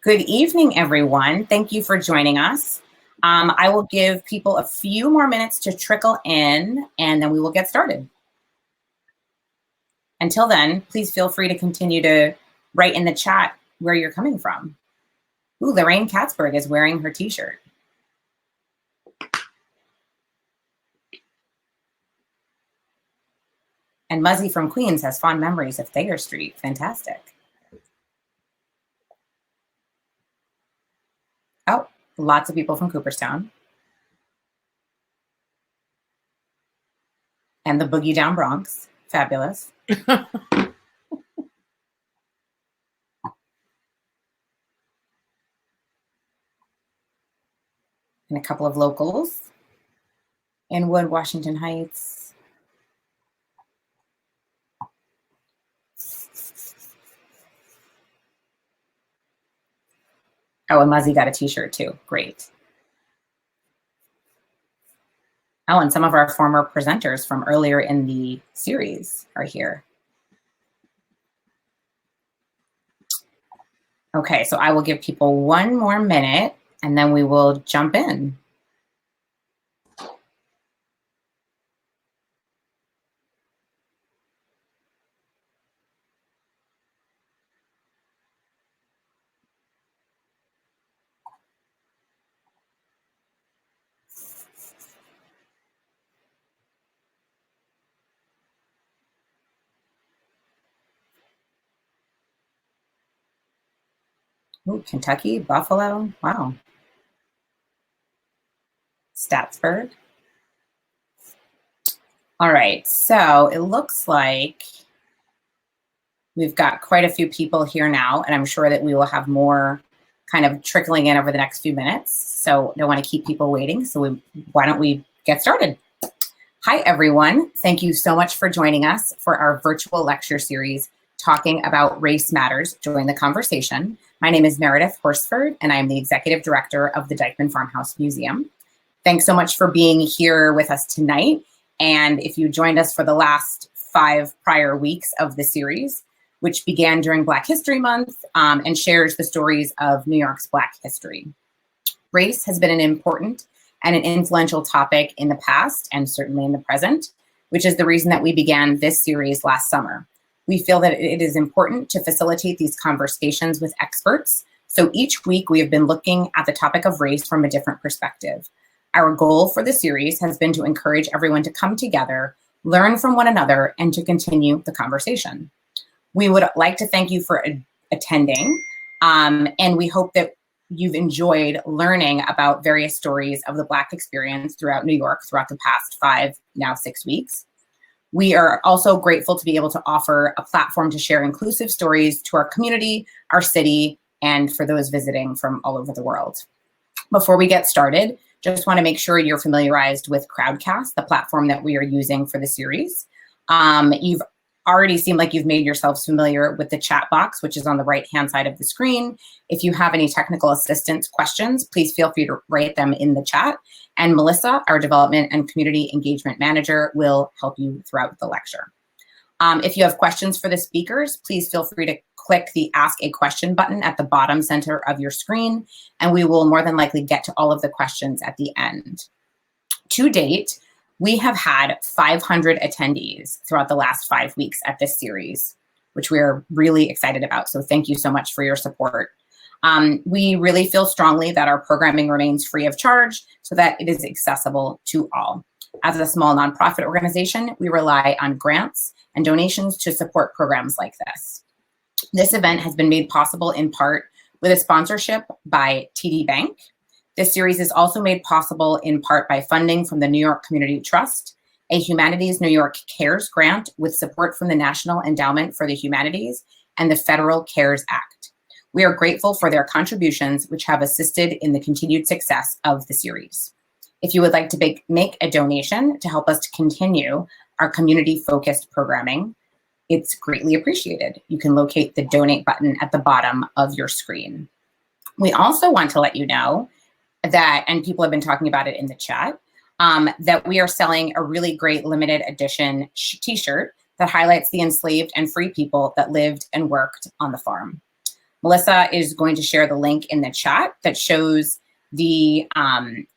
Good evening, everyone. Thank you for joining us. I will give people a few more minutes to trickle in, and then we will get started. Until then, please feel free to continue to write in the chat where you're coming from. Ooh, Lorraine Katzberg is wearing her t-shirt. And Muzzy from Queens has fond memories of Thayer Street. Fantastic. Oh, lots of people from Cooperstown. And the Boogie Down Bronx. Fabulous. And a couple of locals. Inwood, Washington Heights. Oh, and Muzzy got a t-shirt too. Great. Oh, and some of our former presenters from earlier in the series are here. Okay, so I will give people one more minute and then we will jump in. Ooh, Kentucky, Buffalo, wow. Statsburg. All right, so it looks like we've got quite a few people here now, and I'm sure that we will have more kind of trickling in over the next few minutes. So I don't want to keep people waiting, so why don't we get started? Hi, everyone. Thank you so much for joining us for our virtual lecture series, talking about Race Matters. Join the conversation. My name is Meredith Horsford, and I am the Executive Director of the Dyckman Farmhouse Museum. Thanks so much for being here with us tonight. And if you joined us for the last 5 prior weeks of the series, which began during Black History Month and shares the stories of New York's Black history. Race has been an important and an influential topic in the past and certainly in the present, which is the reason that we began this series last summer. We feel that it is important to facilitate these conversations with experts. So each week we have been looking at the topic of race from a different perspective. Our goal for the series has been to encourage everyone to come together, learn from one another, and to continue the conversation. We would like to thank you for attending, and we hope that you've enjoyed learning about various stories of the Black experience throughout New York throughout the past 5, now 6 weeks. We are also grateful to be able to offer a platform to share inclusive stories to our community, our city, and for those visiting from all over the world. Before we get started, just want to make sure you're familiarized with Crowdcast, the platform that we are using for the series. You've already seemed like you've made yourselves familiar with the chat box, which is on the right-hand side of the screen. If you have any technical assistance questions, please feel free to write them in the chat. And Melissa, our Development and Community Engagement Manager, will help you throughout the lecture. If you have questions for the speakers, please feel free to click the Ask a Question button at the bottom center of your screen, and we will more than likely get to all of the questions at the end. To date, we have had 500 attendees throughout the last 5 weeks at this series, which we are really excited about. So thank you so much for your support. We really feel strongly that our programming remains free of charge so that it is accessible to all. As a small nonprofit organization, we rely on grants and donations to support programs like this. This event has been made possible in part with a sponsorship by TD Bank. This series is also made possible in part by funding from the New York Community Trust, a Humanities New York CARES grant with support from the National Endowment for the Humanities and the Federal CARES Act. We are grateful for their contributions, which have assisted in the continued success of the series. If you would like to make a donation to help us to continue our community-focused programming, it's greatly appreciated. You can locate the donate button at the bottom of your screen. We also want to let you know that, and people have been talking about it in the chat, that we are selling a really great limited edition t-shirt that highlights the enslaved and free people that lived and worked on the farm. Melissa is going to share the link in the chat that shows the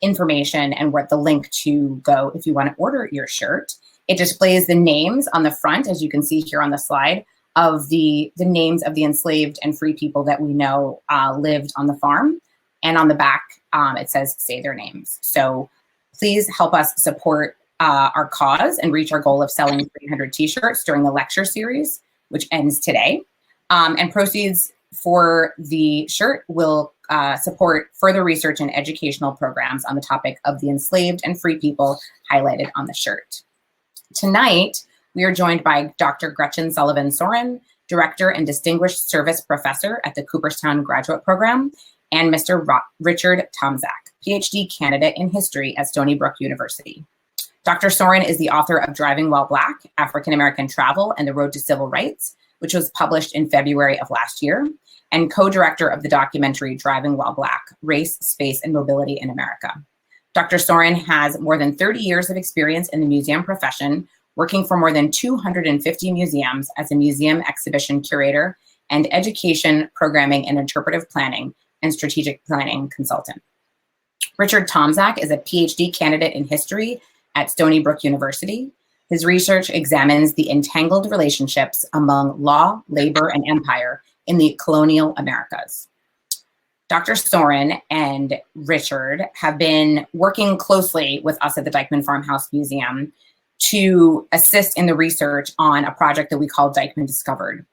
information and what the link to go if you want to order your shirt. It displays the names on the front, as you can see here on the slide, of the names of the enslaved and free people that we know lived on the farm. And on the back, it says, say their names. So please help us support our cause and reach our goal of selling 300 t-shirts during the lecture series, which ends today. And proceeds for the shirt will support further research and educational programs on the topic of the enslaved and free people highlighted on the shirt. Tonight, we are joined by Dr. Gretchen Sullivan Sorin, Director and Distinguished Service Professor at the Cooperstown Graduate Program, and Mr. Richard Tomczak, PhD candidate in history at Stony Brook University. Dr. Sorin is the author of Driving While Black, African American Travel and the Road to Civil Rights, which was published in February of last year, and co-director of the documentary Driving While Black, Race, Space, and Mobility in America. Dr. Sorin has more than 30 years of experience in the museum profession, working for more than 250 museums as a museum exhibition curator and education, programming, and interpretive planning and strategic planning consultant. Richard Tomczak is a PhD candidate in history at Stony Brook University. His research examines the entangled relationships among law, labor, and empire in the colonial Americas. Dr. Sorin and Richard have been working closely with us at the Dyckman Farmhouse Museum to assist in the research on a project that we call DyckmanDISCOVERED.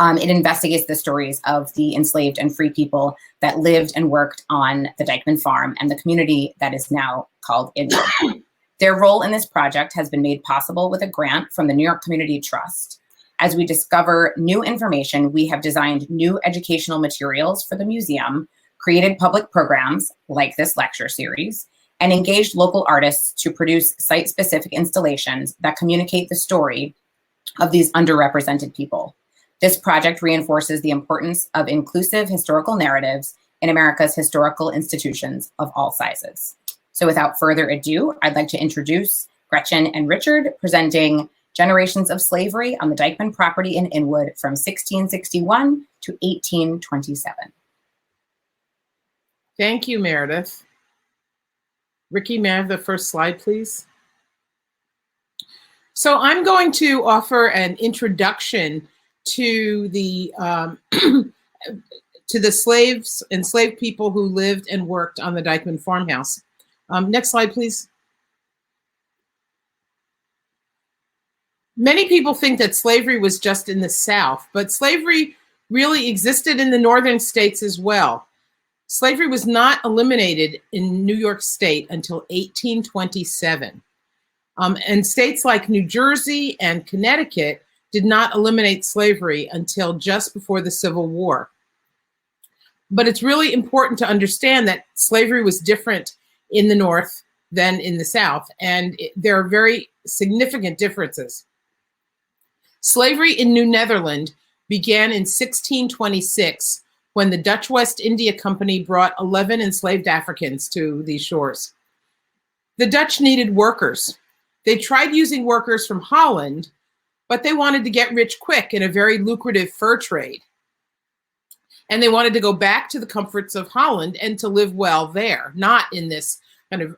It investigates the stories of the enslaved and free people that lived and worked on the Dyckman farm and the community that is now called Inwood. Their role in this project has been made possible with a grant from the New York Community Trust. As we discover new information, we have designed new educational materials for the museum, created public programs like this lecture series, and engaged local artists to produce site-specific installations that communicate the story of these underrepresented people. This project reinforces the importance of inclusive historical narratives in America's historical institutions of all sizes. So without further ado, I'd like to introduce Gretchen and Richard presenting Generations of Slavery on the Dyckman property in Inwood from 1661 to 1827. Thank you, Meredith. Ricky, may I have the first slide, please? So I'm going to offer an introduction to the enslaved people who lived and worked on the Dyckman farmhouse. Next slide, please. Many people think that slavery was just in the South, but slavery really existed in the northern states as well. Slavery was not eliminated in New York State until 1827. And states like New Jersey and Connecticut did not eliminate slavery until just before the Civil War. But it's really important to understand that slavery was different in the North than in the South, and there are very significant differences. Slavery in New Netherland began in 1626 when the Dutch West India Company brought 11 enslaved Africans to these shores. The Dutch needed workers. They tried using workers from Holland, but they wanted to get rich quick in a very lucrative fur trade. And they wanted to go back to the comforts of Holland and to live well there, not in this kind of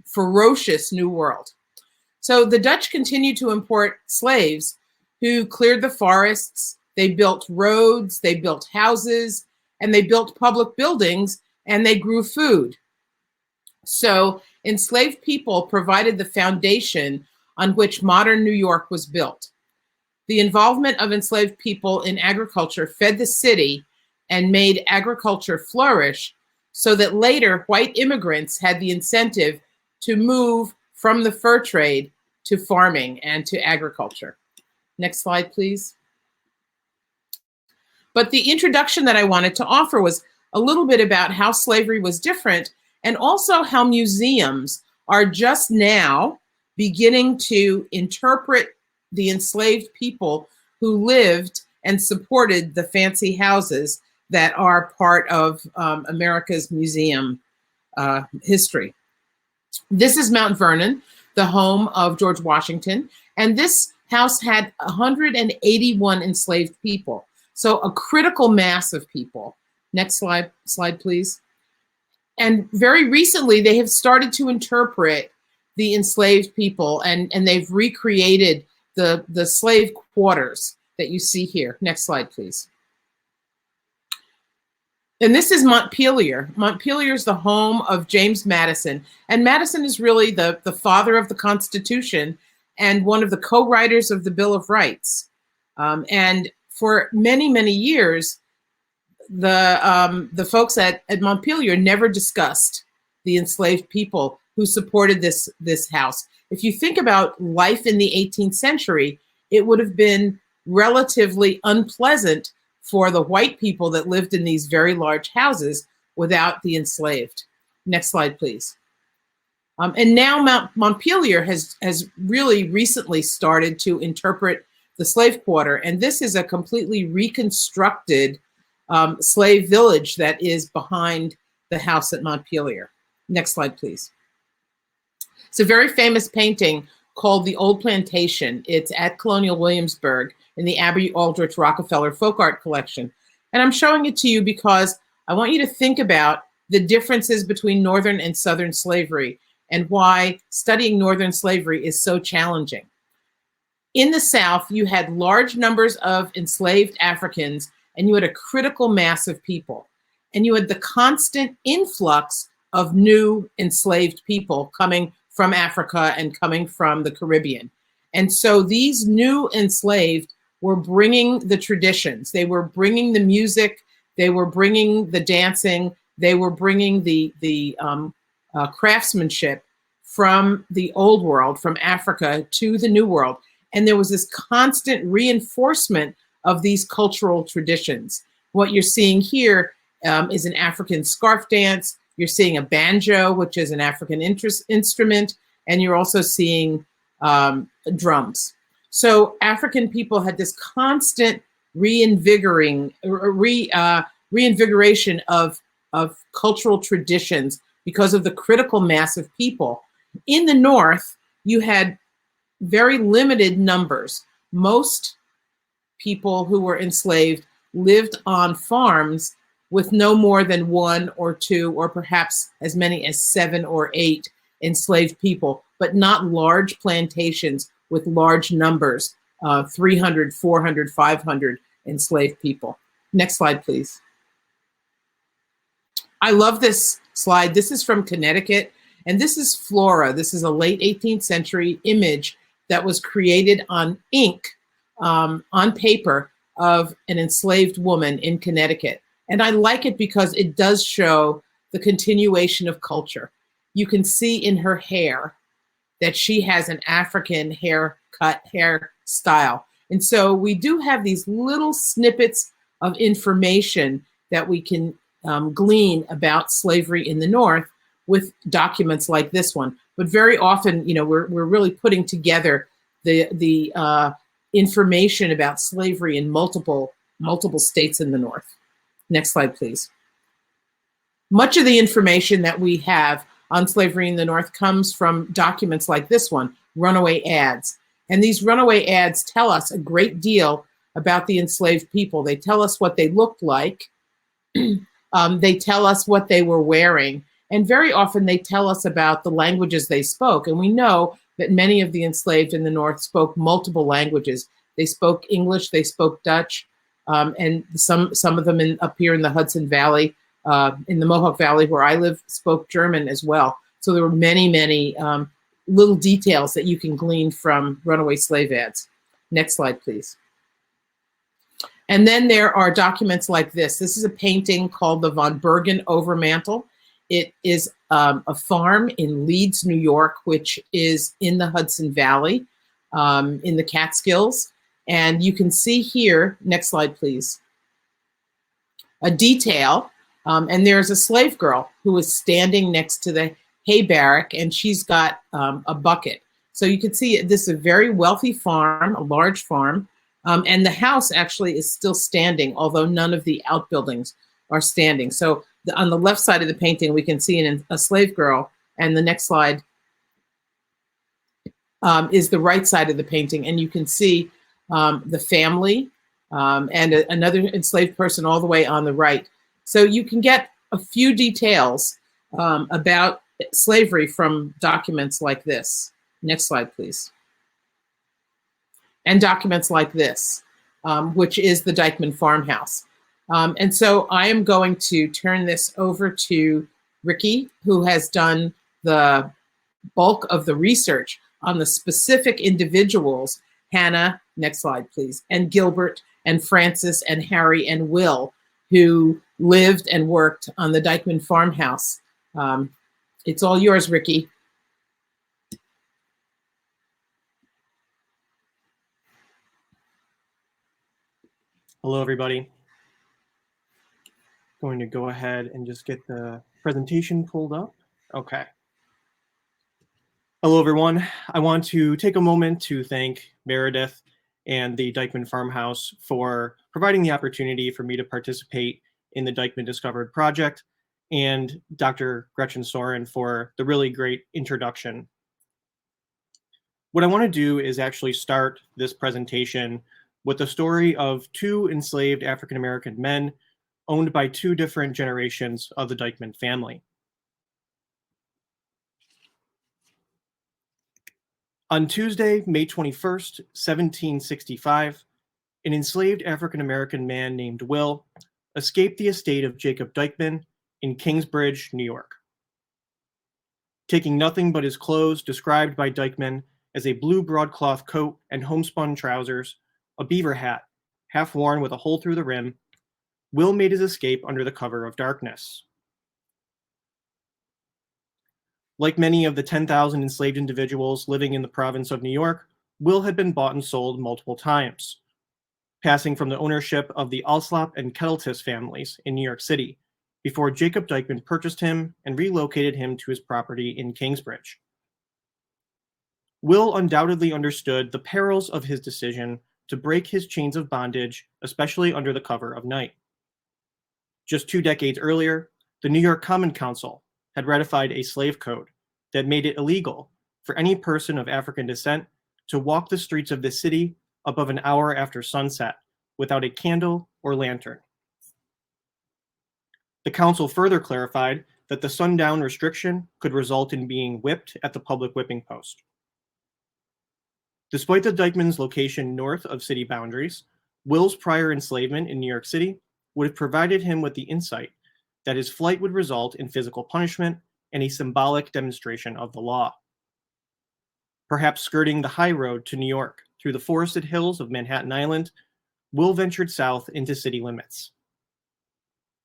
ferocious new world. So the Dutch continued to import slaves who cleared the forests, they built roads, they built houses, and they built public buildings, and they grew food. So enslaved people provided the foundation on which modern New York was built. The involvement of enslaved people in agriculture fed the city and made agriculture flourish, so that later white immigrants had the incentive to move from the fur trade to farming and to agriculture. Next slide, please. But the introduction that I wanted to offer was a little bit about how slavery was different, and also how museums are just now beginning to interpret the enslaved people who lived and supported the fancy houses that are part of America's museum history. This is Mount Vernon, the home of George Washington, and this house had 181 enslaved people. So a critical mass of people. Next slide, please. And very recently, they have started to interpret the enslaved people, and they've recreated the slave quarters that you see here. Next slide, please. And this is Montpelier. Montpelier is the home of James Madison. And Madison is really the father of the Constitution and one of the co-writers of the Bill of Rights. And for many, many years, the folks at Montpelier never discussed the enslaved people who supported this house. If you think about life in the 18th century, it would have been relatively unpleasant for the white people that lived in these very large houses without the enslaved. Next slide, please. And now Montpelier has really recently started to interpret the slave quarter, and this is a completely reconstructed slave village that is behind the house at Montpelier. Next slide, please. It's a very famous painting called The Old Plantation. It's at Colonial Williamsburg in the Abbey Aldrich Rockefeller Folk Art Collection. And I'm showing it to you because I want you to think about the differences between Northern and Southern slavery and why studying Northern slavery is so challenging. In the South, you had large numbers of enslaved Africans, and you had a critical mass of people. And you had the constant influx of new enslaved people coming from Africa and coming from the Caribbean. And so these new enslaved were bringing the traditions. They were bringing the music. They were bringing the dancing. They were bringing the craftsmanship from the old world, from Africa to the new world. And there was this constant reinforcement of these cultural traditions. What you're seeing here is an African scarf dance. You're seeing a banjo, which is an African instrument, and you're also seeing drums. So African people had this constant reinvigoration of cultural traditions because of the critical mass of people. In the North, you had very limited numbers. Most people who were enslaved lived on farms with no more than 1 or 2 or perhaps as many as 7 or 8 enslaved people, but not large plantations with large numbers, 300, 400, 500 enslaved people. Next slide, please. I love this slide. This is from Connecticut, and this is Flora. This is a late 18th century image that was created on ink, on paper, of an enslaved woman in Connecticut. And I like it because it does show the continuation of culture. You can see in her hair that she has an African hairstyle. And so we do have these little snippets of information that we can glean about slavery in the North with documents like this one. But very often, you know, we're really putting together the information about slavery in multiple states in the North. Next slide, please. Much of the information that we have on slavery in the North comes from documents like this one, runaway ads. And these runaway ads tell us a great deal about the enslaved people. They tell us what they looked like. They tell us what they were wearing. And very often they tell us about the languages they spoke. And we know that many of the enslaved in the North spoke multiple languages. They spoke English, they spoke Dutch, and some of them up here in the Hudson Valley, in the Mohawk Valley where I live, spoke German as well. So there were many little details that you can glean from runaway slave ads. Next slide, please. And then there are documents like this. This is a painting called the Von Bergen Overmantel. It is a farm in Leeds, New York, which is in the Hudson Valley, in the Catskills. And you can see here, next slide, please, a detail. And there's a slave girl who is standing next to the hay barrack, and she's got a bucket. So you can see this is a very wealthy farm, a large farm. And the house actually is still standing, although none of the outbuildings are standing. So on the left side of the painting, we can see a slave girl, and the next slide is the right side of the painting. And you can see the family and another enslaved person all the way on the right. So you can get a few details about slavery from documents like this. Next slide, please. And documents like this, which is the Dyckman farmhouse. And so I am going to turn this over to Ricky, who has done the bulk of the research on the specific individuals, Hannah, next slide, please, and Gilbert and Francis and Harry and Will, who lived and worked on the Dyckman farmhouse. It's all yours, Ricky. Hello, everybody. Going to go ahead and just get the presentation pulled up. Okay. Hello, everyone. I want to take a moment to thank Meredith and the Dyckman Farmhouse for providing the opportunity for me to participate in the Dyckman Discovered project, and Dr. Gretchen Sorin for the really great introduction. What I want to do is actually start this presentation with the story of two enslaved African-American men owned by two different generations of the Dyckman family. On Tuesday, May 21st, 1765, an enslaved African-American man named Will escaped the estate of Jacob Dyckman in Kingsbridge, New York. Taking nothing but his clothes, described by Dyckman as a blue broadcloth coat and homespun trousers, a beaver hat, half worn with a hole through the rim, Will made his escape under the cover of darkness. Like many of the 10,000 enslaved individuals living in the province of New York, Will had been bought and sold multiple times, passing from the ownership of the Alslop and Kettletis families in New York City, before Jacob Dyckman purchased him and relocated him to his property in Kingsbridge. Will undoubtedly understood the perils of his decision to break his chains of bondage, especially under the cover of night. Just 2 decades earlier, the New York Common Council had ratified a slave code that made it illegal for any person of African descent to walk the streets of the city above an hour after sunset without a candle or lantern. The council further clarified that the sundown restriction could result in being whipped at the public whipping post. Despite the Dyckmans' location north of city boundaries, Will's prior enslavement in New York City would have provided him with the insight that his flight would result in physical punishment and a symbolic demonstration of the law. Perhaps skirting the high road to New York through the forested hills of Manhattan Island, Will ventured south into city limits.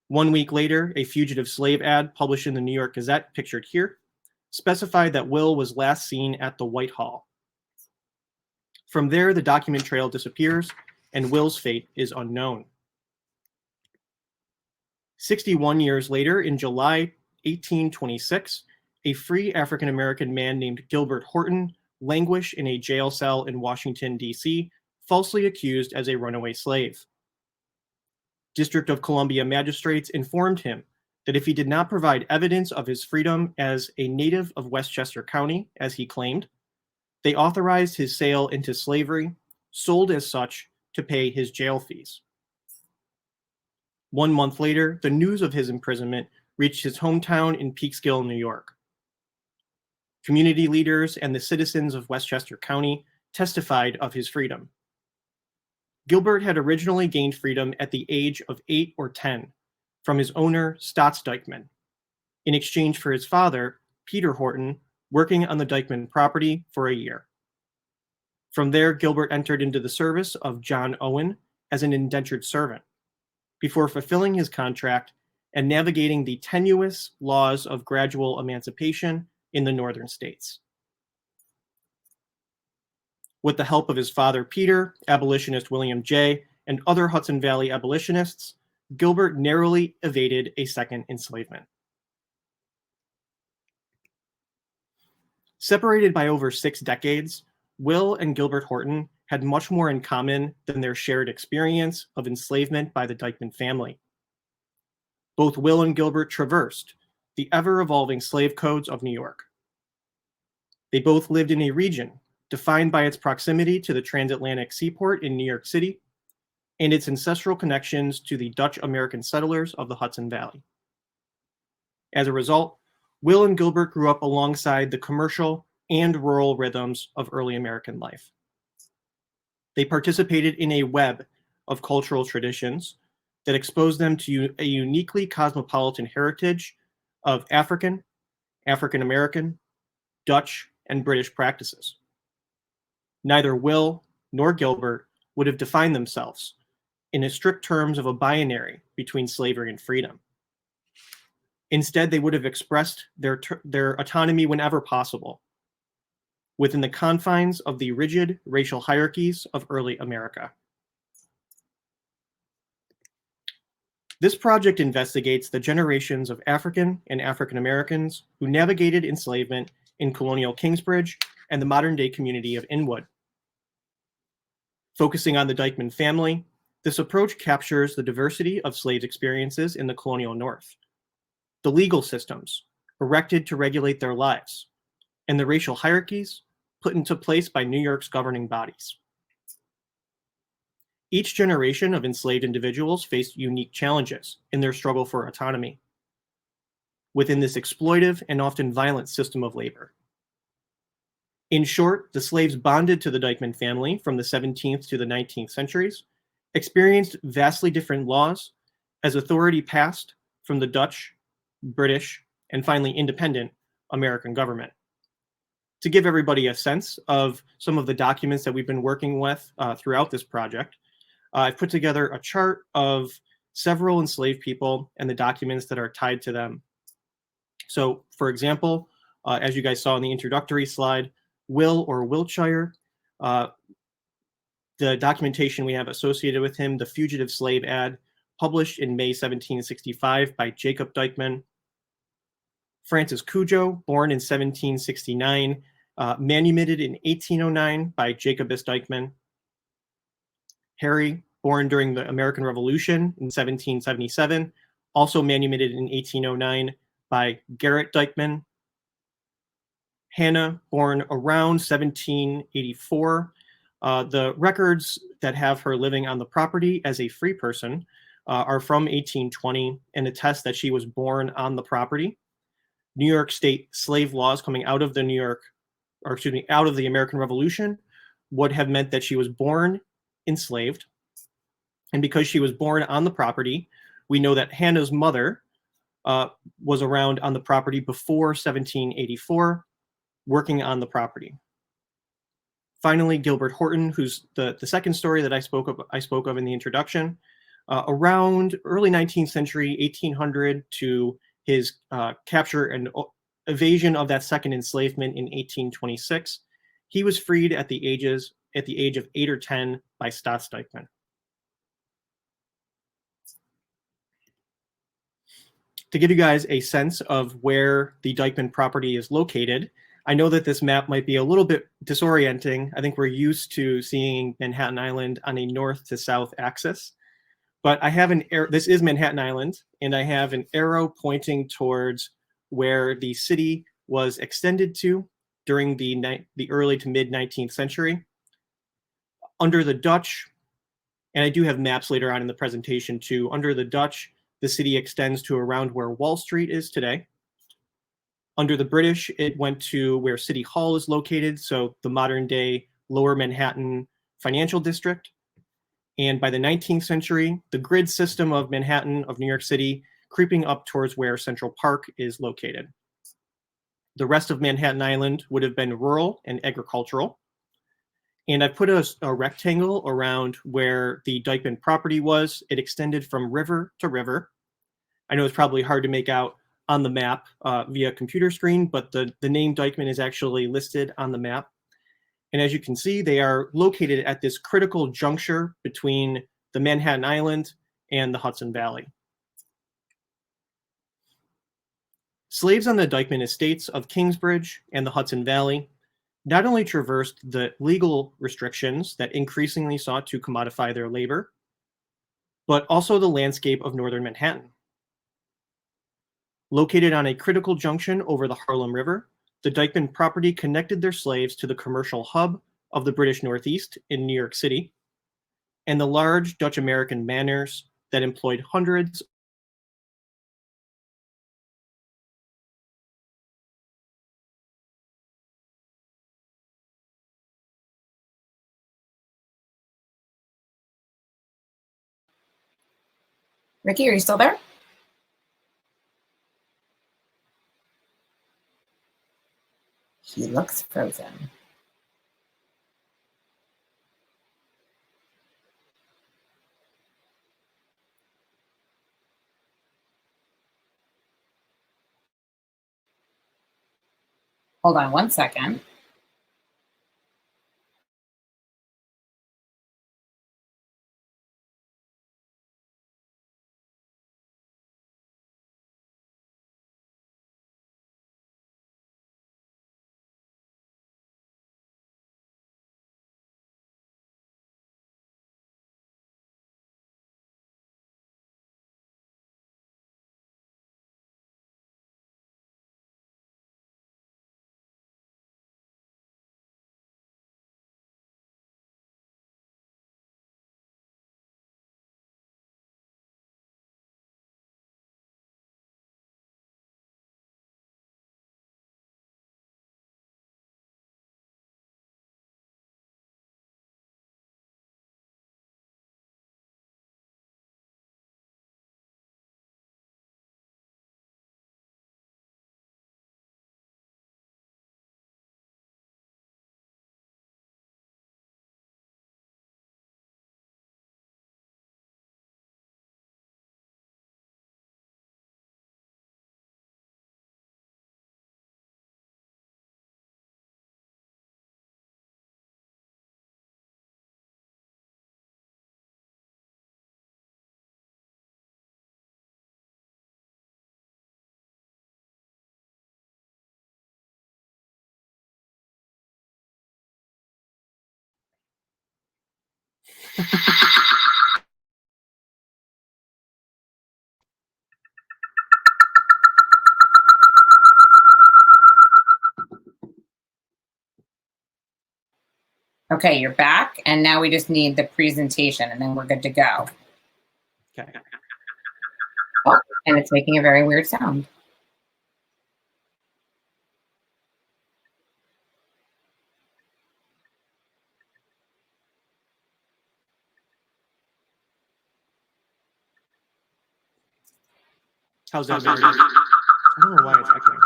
1 week later, a fugitive slave ad published in the New York Gazette, pictured here, specified that Will was last seen at the Whitehall. From there, the document trail disappears, and Will's fate is unknown. 61 years later, in July 1826, a free African-American man named Gilbert Horton languished in a jail cell in Washington, D.C., falsely accused as a runaway slave. District of Columbia magistrates informed him that if he did not provide evidence of his freedom as a native of Westchester County, as he claimed, they authorized his sale into slavery, sold as such, to pay his jail fees. 1 month later, the news of his imprisonment reached his hometown in Peekskill, New York. Community leaders and the citizens of Westchester County testified of his freedom. Gilbert had originally gained freedom at the age of 8 or 10 from his owner, Stotts Dyckman, in exchange for his father, Peter Horton, working on the Dyckman property for a year. From there, Gilbert entered into the service of John Owen as an indentured servant, before fulfilling his contract and navigating the tenuous laws of gradual emancipation in the northern states. With the help of his father, Peter, abolitionist William J., and other Hudson Valley abolitionists, Gilbert narrowly evaded a second enslavement. Separated by over 6 decades, Will and Gilbert Horton had much more in common than their shared experience of enslavement by the Dyckman family. Both Will and Gilbert traversed the ever-evolving slave codes of New York. They both lived in a region defined by its proximity to the transatlantic seaport in New York City, and its ancestral connections to the Dutch American settlers of the Hudson Valley. As a result, Will and Gilbert grew up alongside the commercial and rural rhythms of early American life. They participated in a web of cultural traditions that exposed them to a uniquely cosmopolitan heritage of African, African American, Dutch, and British practices. Neither Will nor Gilbert would have defined themselves in the strict terms of a binary between slavery and freedom. Instead, they would have expressed their autonomy whenever possible, within the confines of the rigid racial hierarchies of early America. This project investigates the generations of African and African Americans who navigated enslavement in colonial Kingsbridge and the modern-day community of Inwood. Focusing on the Dyckman family, this approach captures the diversity of slaves' experiences in the colonial North, the legal systems erected to regulate their lives, and the racial hierarchies put into place by New York's governing bodies. Each generation of enslaved individuals faced unique challenges in their struggle for autonomy within this exploitive and often violent system of labor. In short, the slaves bonded to the Dyckman family from the 17th to the 19th centuries experienced vastly different laws as authority passed from the Dutch, British, and finally independent American government. To give everybody a sense of some of the documents that we've been working with throughout this project, I've put together a chart of several enslaved people and the documents that are tied to them. So, for example, as you guys saw in the introductory slide, Will or Wiltshire, the documentation we have associated with him, the Fugitive Slave Ad, published in May 1765 by Jacob Dyckman. Francis Cujo, born in 1769, manumitted in 1809 by Jacobus Dyckman. Harry, born during the American Revolution in 1777, also manumitted in 1809 by Garrett Dyckman. Hannah, born around 1784. The records that have her living on the property as a free person are from 1820 and attest that she was born on the property. New York State slave laws coming out of the out of the American Revolution would have meant that she was born enslaved. And because she was born on the property, we know that Hannah's mother was around on the property before 1784, working on the property. Finally, Gilbert Horton, who's the second story that I spoke of in the introduction, around early 19th century, 1800 to his capture and evasion of that second enslavement in 1826. He was freed at the age of 8 or 10 by Stotts Dyckman. To give you guys a sense of where the Dyckman property is located, I know that this map might be a little bit disorienting. I think we're used to seeing Manhattan Island on a north to south axis, but I have this is Manhattan Island, and I have an arrow pointing towards where the city was extended to during the early to mid 19th century. Under the Dutch, and I do have maps later on in the presentation too, under the Dutch, the city extends to around where Wall Street is today. Under the British, it went to where City Hall is located, so the modern day Lower Manhattan financial district. And by the 19th century, the grid system of Manhattan, of New York City, creeping up towards where Central Park is located. The rest of Manhattan Island would have been rural and agricultural. And I put a rectangle around where the Dyckman property was. It extended from river to river. I know it's probably hard to make out on the map via computer screen, but the name Dyckman is actually listed on the map. And as you can see, they are located at this critical juncture between the Manhattan Island and the Hudson Valley. Slaves on the Dyckman estates of Kingsbridge and the Hudson Valley not only traversed the legal restrictions that increasingly sought to commodify their labor, but also the landscape of northern Manhattan. Located on a critical junction over the Harlem River, the Dyckman property connected their slaves to the commercial hub of the British Northeast in New York City. and the large Dutch American manors that employed hundreds Ricky, are you still there? He looks frozen. Hold on one second. Okay, you're back, and now we just need the presentation, and then we're good to go. Okay. Oh, and it's making a very weird sound. How's that? I don't know why it's echoing.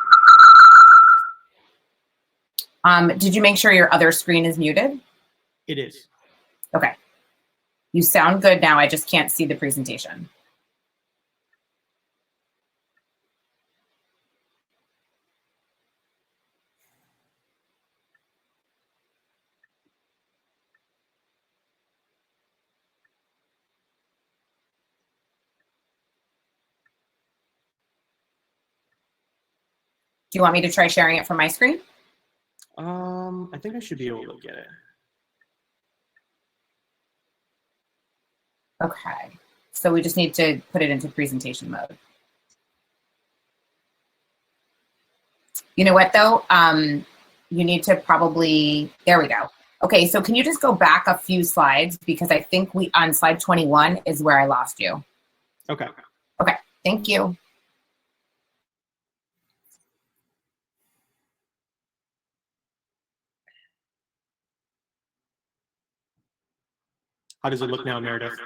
Did you make sure your other screen is muted? It is. Okay. You sound good now. I just can't see the presentation. Do you want me to try sharing it from my screen? I think I should be able to get it. Okay. So we just need to put it into presentation mode. You know what, though? You need to probably, there we go. Okay, so can you just go back a few slides? Because I think on slide 21 is where I lost you. Okay. Okay, thank you. How does it look now, Meredith?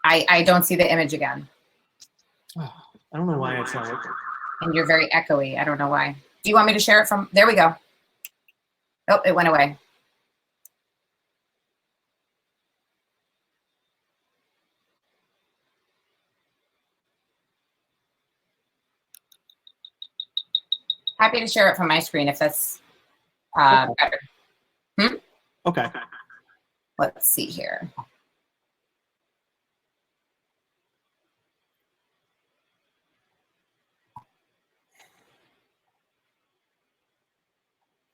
I don't see the image again. Oh, I don't know why it's not working. And you're very echoey. I don't know why. Do you want me to share it from, there we go. Oh, it went away. Happy to share it from my screen if that's better. Okay. Let's see here.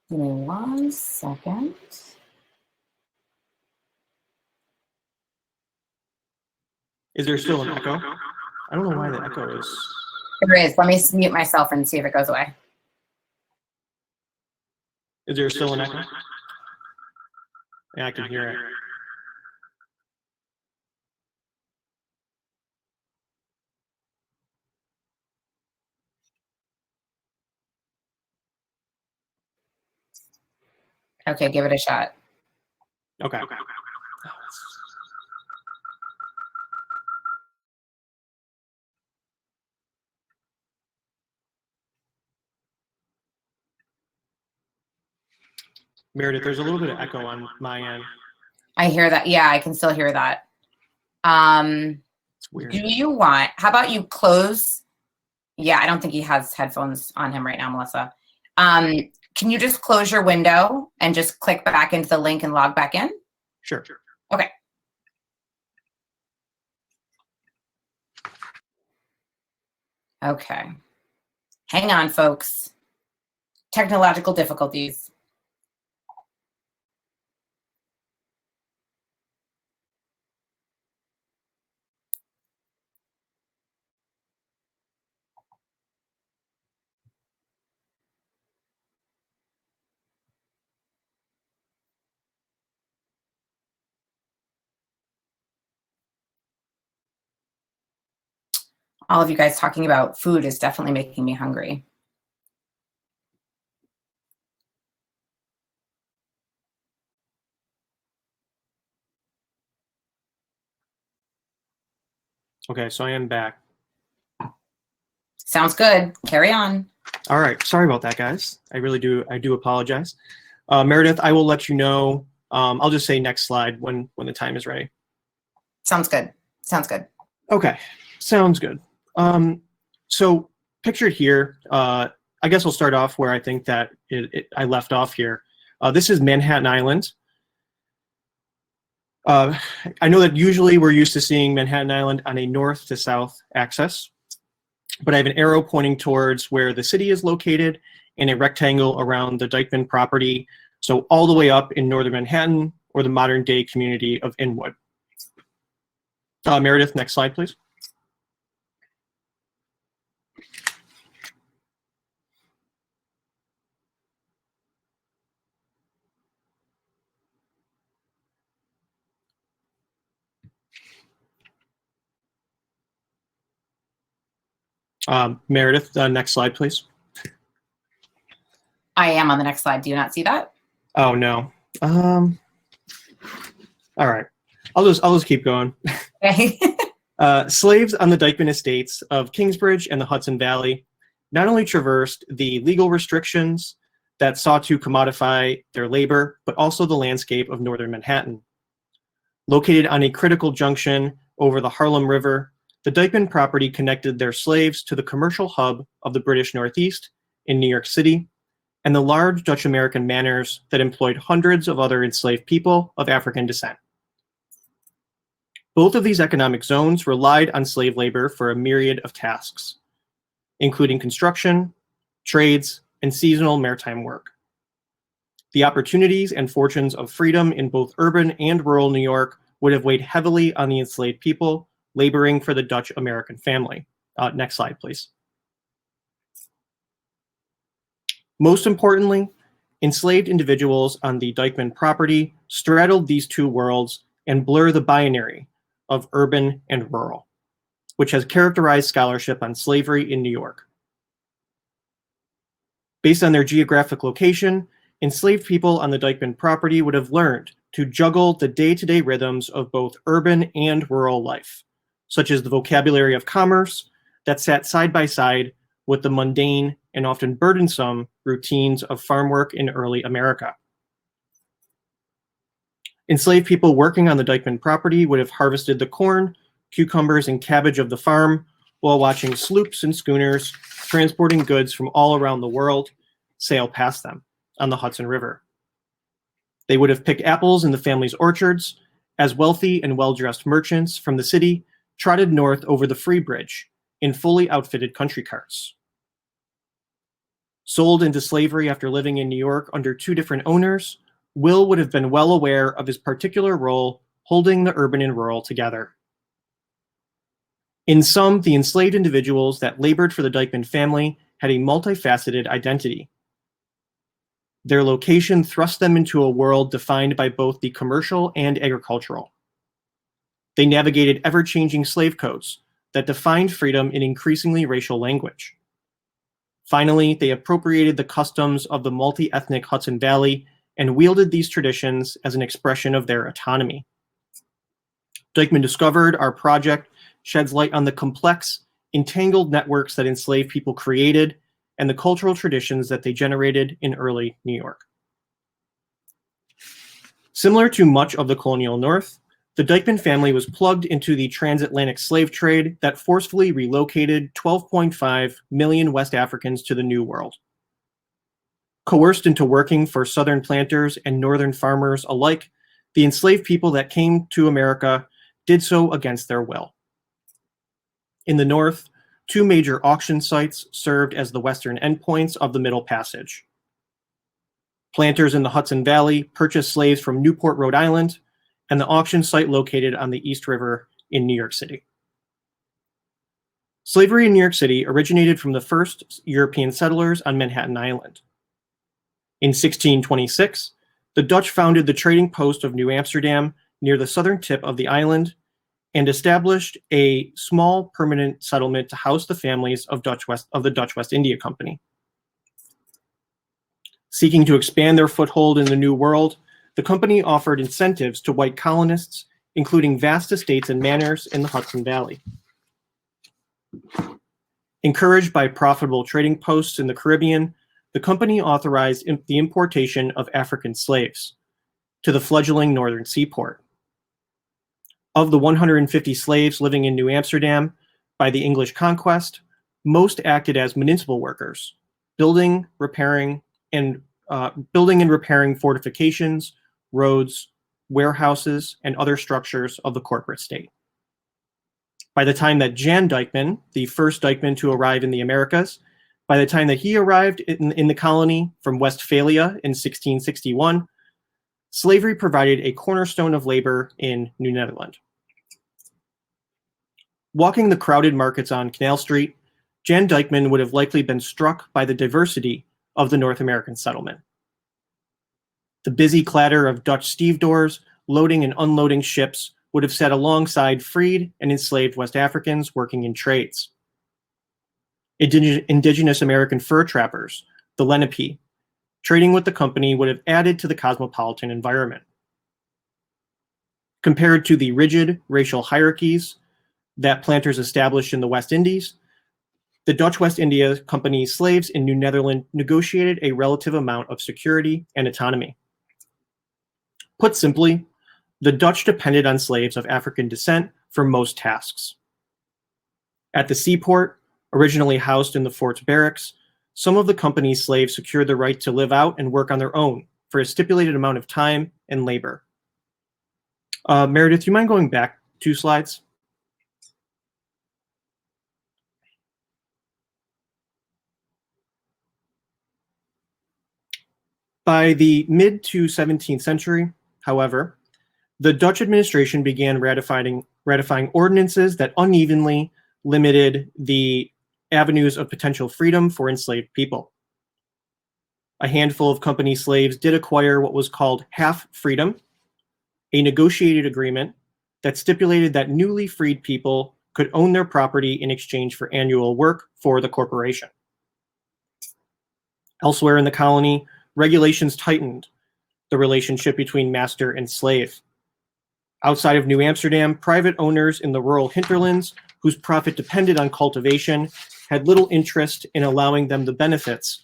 Give me 1 second. Is there still an echo? I don't know why the echo is. There is. Let me mute myself and see if it goes away. Is there still an echo? Yeah, I can hear it. Okay, give it a shot. Okay. Meredith, there's a little bit of echo on my end. I hear that. Yeah, I can still hear that. It's weird. Do you want, how about you close? Yeah, I don't think he has headphones on him right now, Melissa. Can you just close your window and just click back into the link and log back in? Sure. Okay. Okay. Hang on, folks. Technological difficulties. All of you guys talking about food is definitely making me hungry. Okay, so I am back. Sounds good. Carry on. All right. Sorry about that, guys. I do apologize. Meredith, I will let you know. I'll just say next slide when the time is ready. Sounds good. Sounds good. Okay. Sounds good. So pictured here, I guess I'll start off where I think that I left off here. This is Manhattan Island. I know that usually we're used to seeing Manhattan Island on a north to south axis, but I have an arrow pointing towards where the city is located and a rectangle around the Dyckman property. So all the way up in northern Manhattan or the modern day community of Inwood. Meredith, next slide, please. Meredith, next slide, please. I am on the next slide. Do you not see that? Oh no. All right. I'll just keep going. Okay. Slaves on the Dyckman estates of Kingsbridge and the Hudson Valley not only traversed the legal restrictions that sought to commodify their labor, but also the landscape of northern Manhattan. Located on a critical junction over the Harlem River, the Dyckman property connected their slaves to the commercial hub of the British Northeast in New York City and the large Dutch American manors that employed hundreds of other enslaved people of African descent. Both of these economic zones relied on slave labor for a myriad of tasks, including construction, trades, and seasonal maritime work. The opportunities and fortunes of freedom in both urban and rural New York would have weighed heavily on the enslaved people laboring for the Dutch American family. Next slide, please. Most importantly, enslaved individuals on the Dyckman property straddled these two worlds and blur the binary of urban and rural, which has characterized scholarship on slavery in New York. Based on their geographic location, enslaved people on the Dyckman property would have learned to juggle the day-to-day rhythms of both urban and rural life, such as the vocabulary of commerce that sat side by side with the mundane and often burdensome routines of farm work in early America. Enslaved people working on the Dyckman property would have harvested the corn, cucumbers, and cabbage of the farm while watching sloops and schooners transporting goods from all around the world sail past them on the Hudson River. They would have picked apples in the family's orchards as wealthy and well-dressed merchants from the city trotted north over the Free Bridge in fully outfitted country carts. Sold into slavery after living in New York under two different owners, Will would have been well aware of his particular role holding the urban and rural together. In sum, the enslaved individuals that labored for the Dyckman family had a multifaceted identity. Their location thrust them into a world defined by both the commercial and agricultural. They navigated ever-changing slave codes that defined freedom in increasingly racial language. Finally, they appropriated the customs of the multi-ethnic Hudson Valley and wielded these traditions as an expression of their autonomy. Dyckman Discovered, our project, sheds light on the complex, entangled networks that enslaved people created and the cultural traditions that they generated in early New York. Similar to much of the colonial North, the Dyckman family was plugged into the transatlantic slave trade that forcefully relocated 12.5 million West Africans to the New World. Coerced into working for Southern planters and Northern farmers alike, the enslaved people that came to America did so against their will. In the North, two major auction sites served as the western endpoints of the Middle Passage. Planters in the Hudson Valley purchased slaves from Newport, Rhode Island, and the auction site located on the East River in New York City. Slavery in New York City originated from the first European settlers on Manhattan Island. In 1626, the Dutch founded the trading post of New Amsterdam near the southern tip of the island and established a small permanent settlement to house the families of the Dutch West India Company. Seeking to expand their foothold in the New World, the company offered incentives to white colonists, including vast estates and manors in the Hudson Valley. Encouraged by profitable trading posts in the Caribbean, the company authorized the importation of African slaves to the fledgling northern seaport. Of the 150 slaves living in New Amsterdam by the English conquest, most acted as municipal workers, building and repairing fortifications, roads, warehouses, and other structures of the corporate state. By the time that Jan Dyckman, the first Dyckman to arrive in the Americas, by the time that he arrived in the colony from Westphalia in 1661, slavery provided a cornerstone of labor in New Netherland. Walking the crowded markets on Canal Street, Jan Dyckman would have likely been struck by the diversity of the North American settlement. The busy clatter of Dutch stevedores loading and unloading ships would have sat alongside freed and enslaved West Africans working in trades. Indigenous American fur trappers, the Lenape, trading with the company would have added to the cosmopolitan environment. Compared to the rigid racial hierarchies that planters established in the West Indies, the Dutch West India Company's slaves in New Netherland negotiated a relative amount of security and autonomy. Put simply, the Dutch depended on slaves of African descent for most tasks. At the seaport, originally housed in the fort's barracks, some of the company's slaves secured the right to live out and work on their own for a stipulated amount of time and labor. Meredith, do you mind going back 2 slides? By the mid to 17th century, however, the Dutch administration began ratifying ordinances that unevenly limited the avenues of potential freedom for enslaved people. A handful of company slaves did acquire what was called half freedom, a negotiated agreement that stipulated that newly freed people could own their property in exchange for annual work for the corporation. Elsewhere in the colony, regulations tightened the relationship between master and slave. Outside of New Amsterdam, private owners in the rural hinterlands, whose profit depended on cultivation, had little interest in allowing them the benefits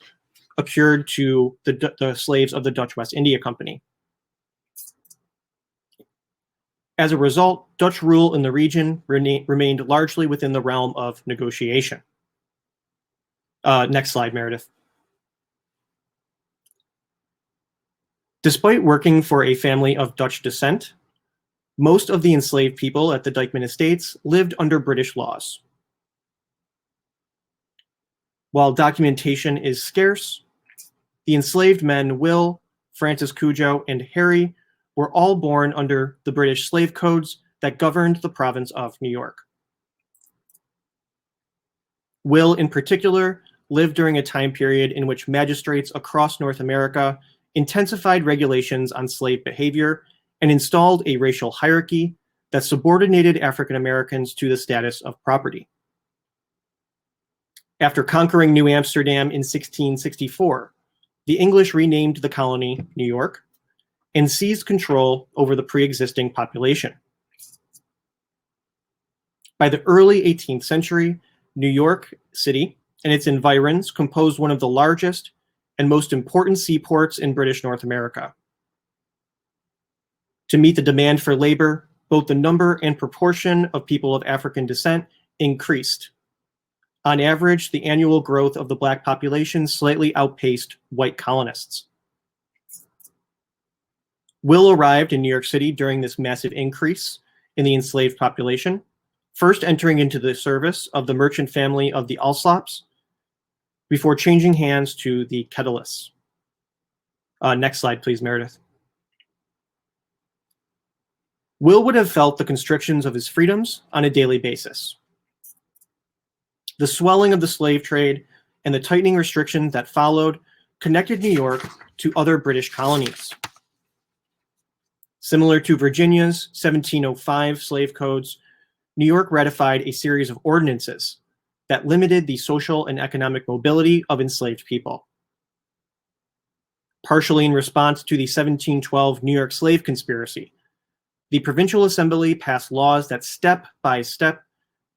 accrued to the slaves of the Dutch West India Company. As a result, Dutch rule in the region remained largely within the realm of negotiation. Next slide, Meredith. Despite working for a family of Dutch descent, most of the enslaved people at the Dyckman estates lived under British laws. While documentation is scarce, the enslaved men Will, Francis Cujo, and Harry were all born under the British slave codes that governed the province of New York. Will, in particular, lived during a time period in which magistrates across North America intensified regulations on slave behavior and installed a racial hierarchy that subordinated African Americans to the status of property. After conquering New Amsterdam in 1664, the English renamed the colony New York and seized control over the pre-existing population. By the early 18th century, New York City and its environs composed one of the largest and most important seaports in British North America. To meet the demand for labor, both the number and proportion of people of African descent increased. On average, the annual growth of the Black population slightly outpaced white colonists. Will arrived in New York City during this massive increase in the enslaved population, first entering into the service of the merchant family of the Alsops before changing hands to the Kettles. Next slide, please, Meredith. Will would have felt the constrictions of his freedoms on a daily basis. The swelling of the slave trade and the tightening restrictions that followed connected New York to other British colonies. Similar to Virginia's 1705 slave codes, New York ratified a series of ordinances that limited the social and economic mobility of enslaved people. Partially in response to the 1712 New York slave conspiracy, the Provincial Assembly passed laws that step by step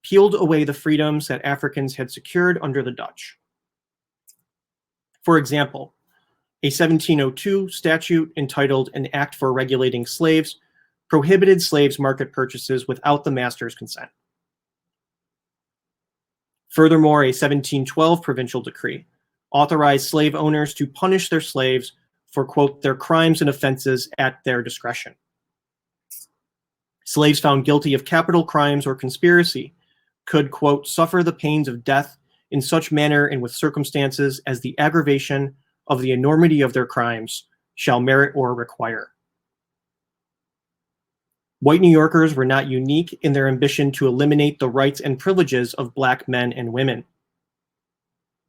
peeled away the freedoms that Africans had secured under the Dutch. For example, a 1702 statute entitled An Act for Regulating Slaves prohibited slaves' market purchases without the master's consent. Furthermore, a 1712 provincial decree authorized slave owners to punish their slaves for, quote, their crimes and offenses at their discretion. Slaves found guilty of capital crimes or conspiracy could, quote, suffer the pains of death in such manner and with circumstances as the aggravation of the enormity of their crimes shall merit or require. White New Yorkers were not unique in their ambition to eliminate the rights and privileges of Black men and women.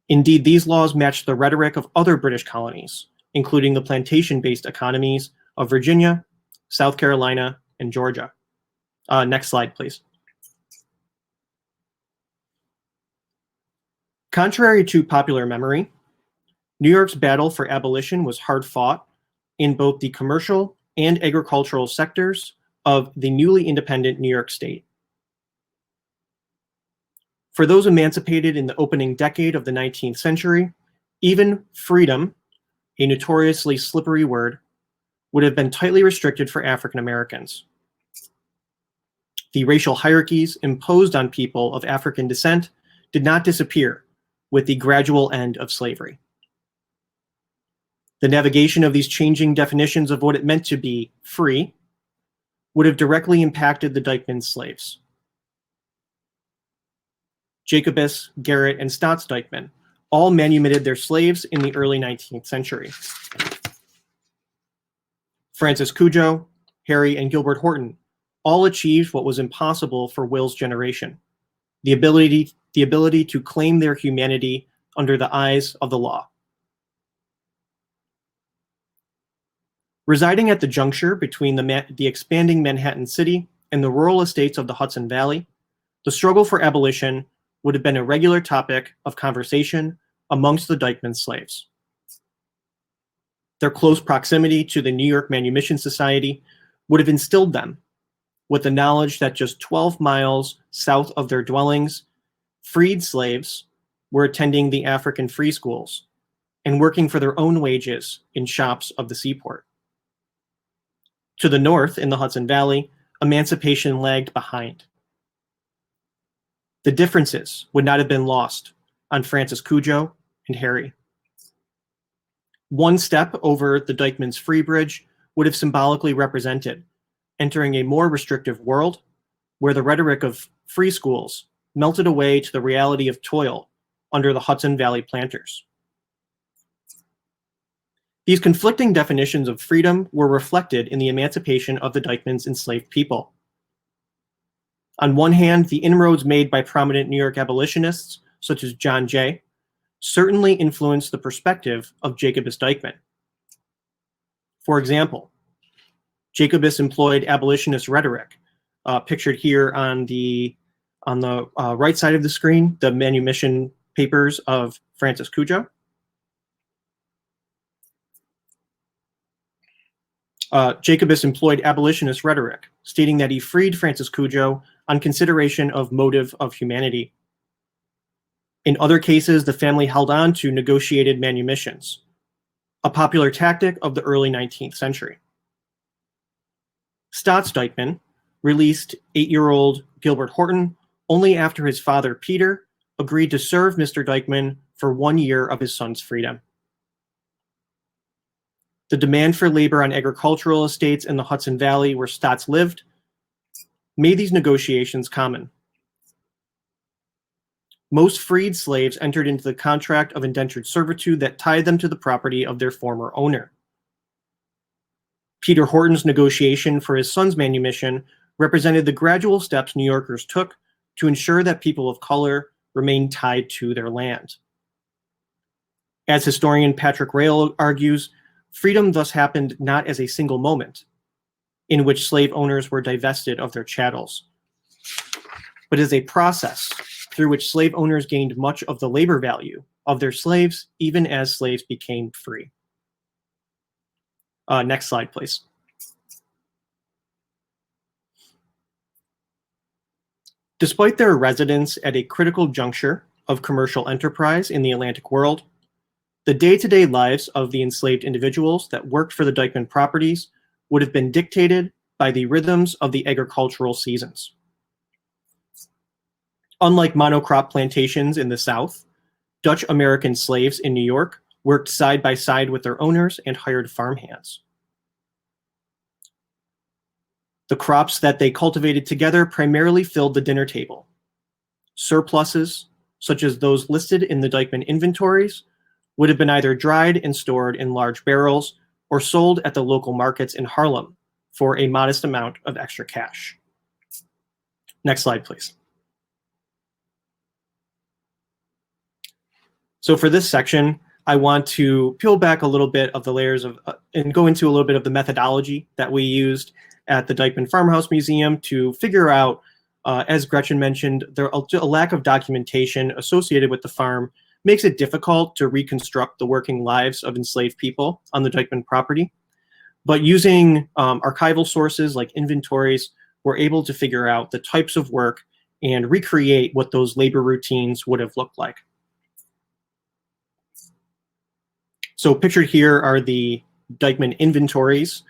Indeed, these laws matched the rhetoric of other British colonies, including the plantation-based economies of Virginia, South Carolina, and Georgia. Next slide, please. Contrary to popular memory, New York's battle for abolition was hard fought in both the commercial and agricultural sectors of the newly independent New York State. For those emancipated in the opening decade of the 19th century, even freedom, a notoriously slippery word, would have been tightly restricted for African Americans. The racial hierarchies imposed on people of African descent did not disappear with the gradual end of slavery. The navigation of these changing definitions of what it meant to be free would have directly impacted the Dyckman slaves. Jacobus, Garrett, and Stotts Dyckman all manumitted their slaves in the early 19th century. Francis Cujo, Harry, and Gilbert Horton all achieved what was impossible for Will's generation, the ability to claim their humanity under the eyes of the law. Residing at the juncture between the expanding Manhattan city and the rural estates of the Hudson Valley, the struggle for abolition would have been a regular topic of conversation amongst the Dyckman slaves. Their close proximity to the New York Manumission Society would have instilled them with the knowledge that just 12 miles south of their dwellings, freed slaves were attending the African free schools and working for their own wages in shops of the seaport. To the north, in the Hudson Valley, emancipation lagged behind. The differences would not have been lost on Francis Cujo and Harry. One step over the Dyckman's Free Bridge would have symbolically represented entering a more restrictive world where the rhetoric of free schools melted away to the reality of toil under the Hudson Valley planters. These conflicting definitions of freedom were reflected in the emancipation of the Dyckman's enslaved people. On one hand, the inroads made by prominent New York abolitionists, such as John Jay, certainly influenced the perspective of Jacobus Dyckman. For example, Jacobus employed abolitionist rhetoric, pictured here on the right side of the screen, the manumission papers of Francis Cujo. Jacobus employed abolitionist rhetoric, stating that he freed Francis Cujo on consideration of motive of humanity. In other cases, the family held on to negotiated manumissions, a popular tactic of the early 19th century. Stotts Dyckman released 8-year-old Gilbert Horton only after his father, Peter, agreed to serve Mr. Dyckman for 1 year of his son's freedom. The demand for labor on agricultural estates in the Hudson Valley where Stotts lived made these negotiations common. Most freed slaves entered into the contract of indentured servitude that tied them to the property of their former owner. Peter Horton's negotiation for his son's manumission represented the gradual steps New Yorkers took to ensure that people of color remained tied to their land. As historian Patrick Rail argues, freedom thus happened not as a single moment in which slave owners were divested of their chattels, but as a process through which slave owners gained much of the labor value of their slaves, even as slaves became free. Next slide, please. Despite their residence at a critical juncture of commercial enterprise in the Atlantic world, the day-to-day lives of the enslaved individuals that worked for the Dyckman properties would have been dictated by the rhythms of the agricultural seasons. Unlike monocrop plantations in the South, Dutch American slaves in New York worked side by side with their owners and hired farmhands. The crops that they cultivated together primarily filled the dinner table. Surpluses, such as those listed in the Dyckman inventories, would have been either dried and stored in large barrels or sold at the local markets in Harlem for a modest amount of extra cash. Next slide, please. So for this section, I want to peel back a little bit of the layers of and go into a little bit of the methodology that we used at the Dyckman Farmhouse Museum to figure out, as Gretchen mentioned, a lack of documentation associated with the farm makes it difficult to reconstruct the working lives of enslaved people on the Dyckman property. But using archival sources like inventories, we're able to figure out the types of work and recreate what those labor routines would have looked like. So pictured here are the Dyckman inventories.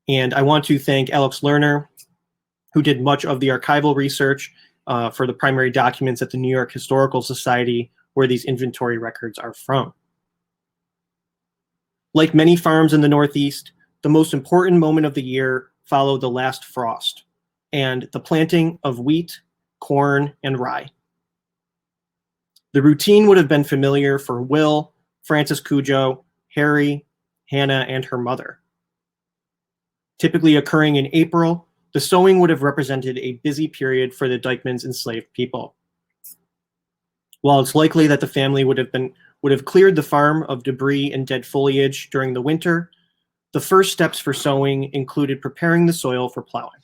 And I want to thank Alex Lerner, who did much of the archival research for the primary documents at the New York Historical Society, where these inventory records are from. Like many farms in the Northeast, the most important moment of the year followed the last frost and the planting of wheat, corn, and rye. The routine would have been familiar for Will, Francis Cujo, Harry, Hannah, and her mother. Typically occurring in April, the sowing would have represented a busy period for the Dyckmans' enslaved people. While it's likely that the family would have cleared the farm of debris and dead foliage during the winter, the first steps for sowing included preparing the soil for plowing.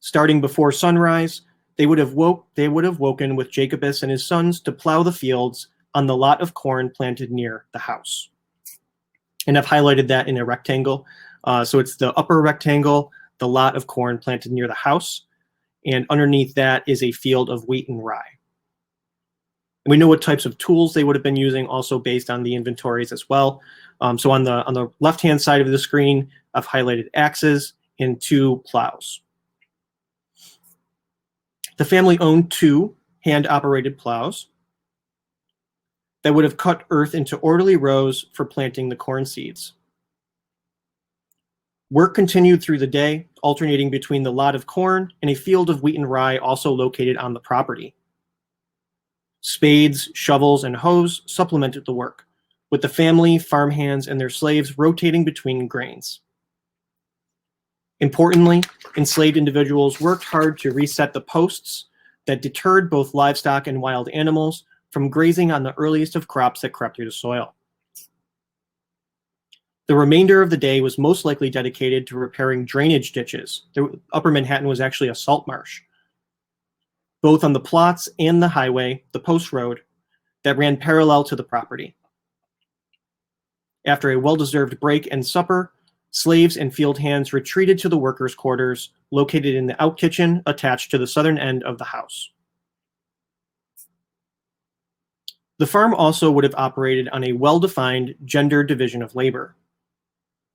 Starting before sunrise, they would have woken with Jacobus and his sons to plow the fields on the lot of corn planted near the house. And I've highlighted that in a rectangle. So it's the upper rectangle, the lot of corn planted near the house, and underneath that is a field of wheat and rye. And we know what types of tools they would have been using, also based on the inventories as well. So on the left-hand side of the screen, I've highlighted axes and 2 plows. The family owned 2 hand-operated plows that would have cut earth into orderly rows for planting the corn seeds. Work continued through the day, alternating between the lot of corn and a field of wheat and rye also located on the property. Spades, shovels, and hoes supplemented the work, with the family, farmhands, and their slaves rotating between grains. Importantly, enslaved individuals worked hard to reset the posts that deterred both livestock and wild animals from grazing on the earliest of crops that crept through the soil. The remainder of the day was most likely dedicated to repairing drainage ditches. Upper Manhattan was actually a salt marsh, both on the plots and the highway, the post road, that ran parallel to the property. After a well-deserved break and supper, slaves and field hands retreated to the workers' quarters located in the out kitchen attached to the southern end of the house. The farm also would have operated on a well-defined gender division of labor.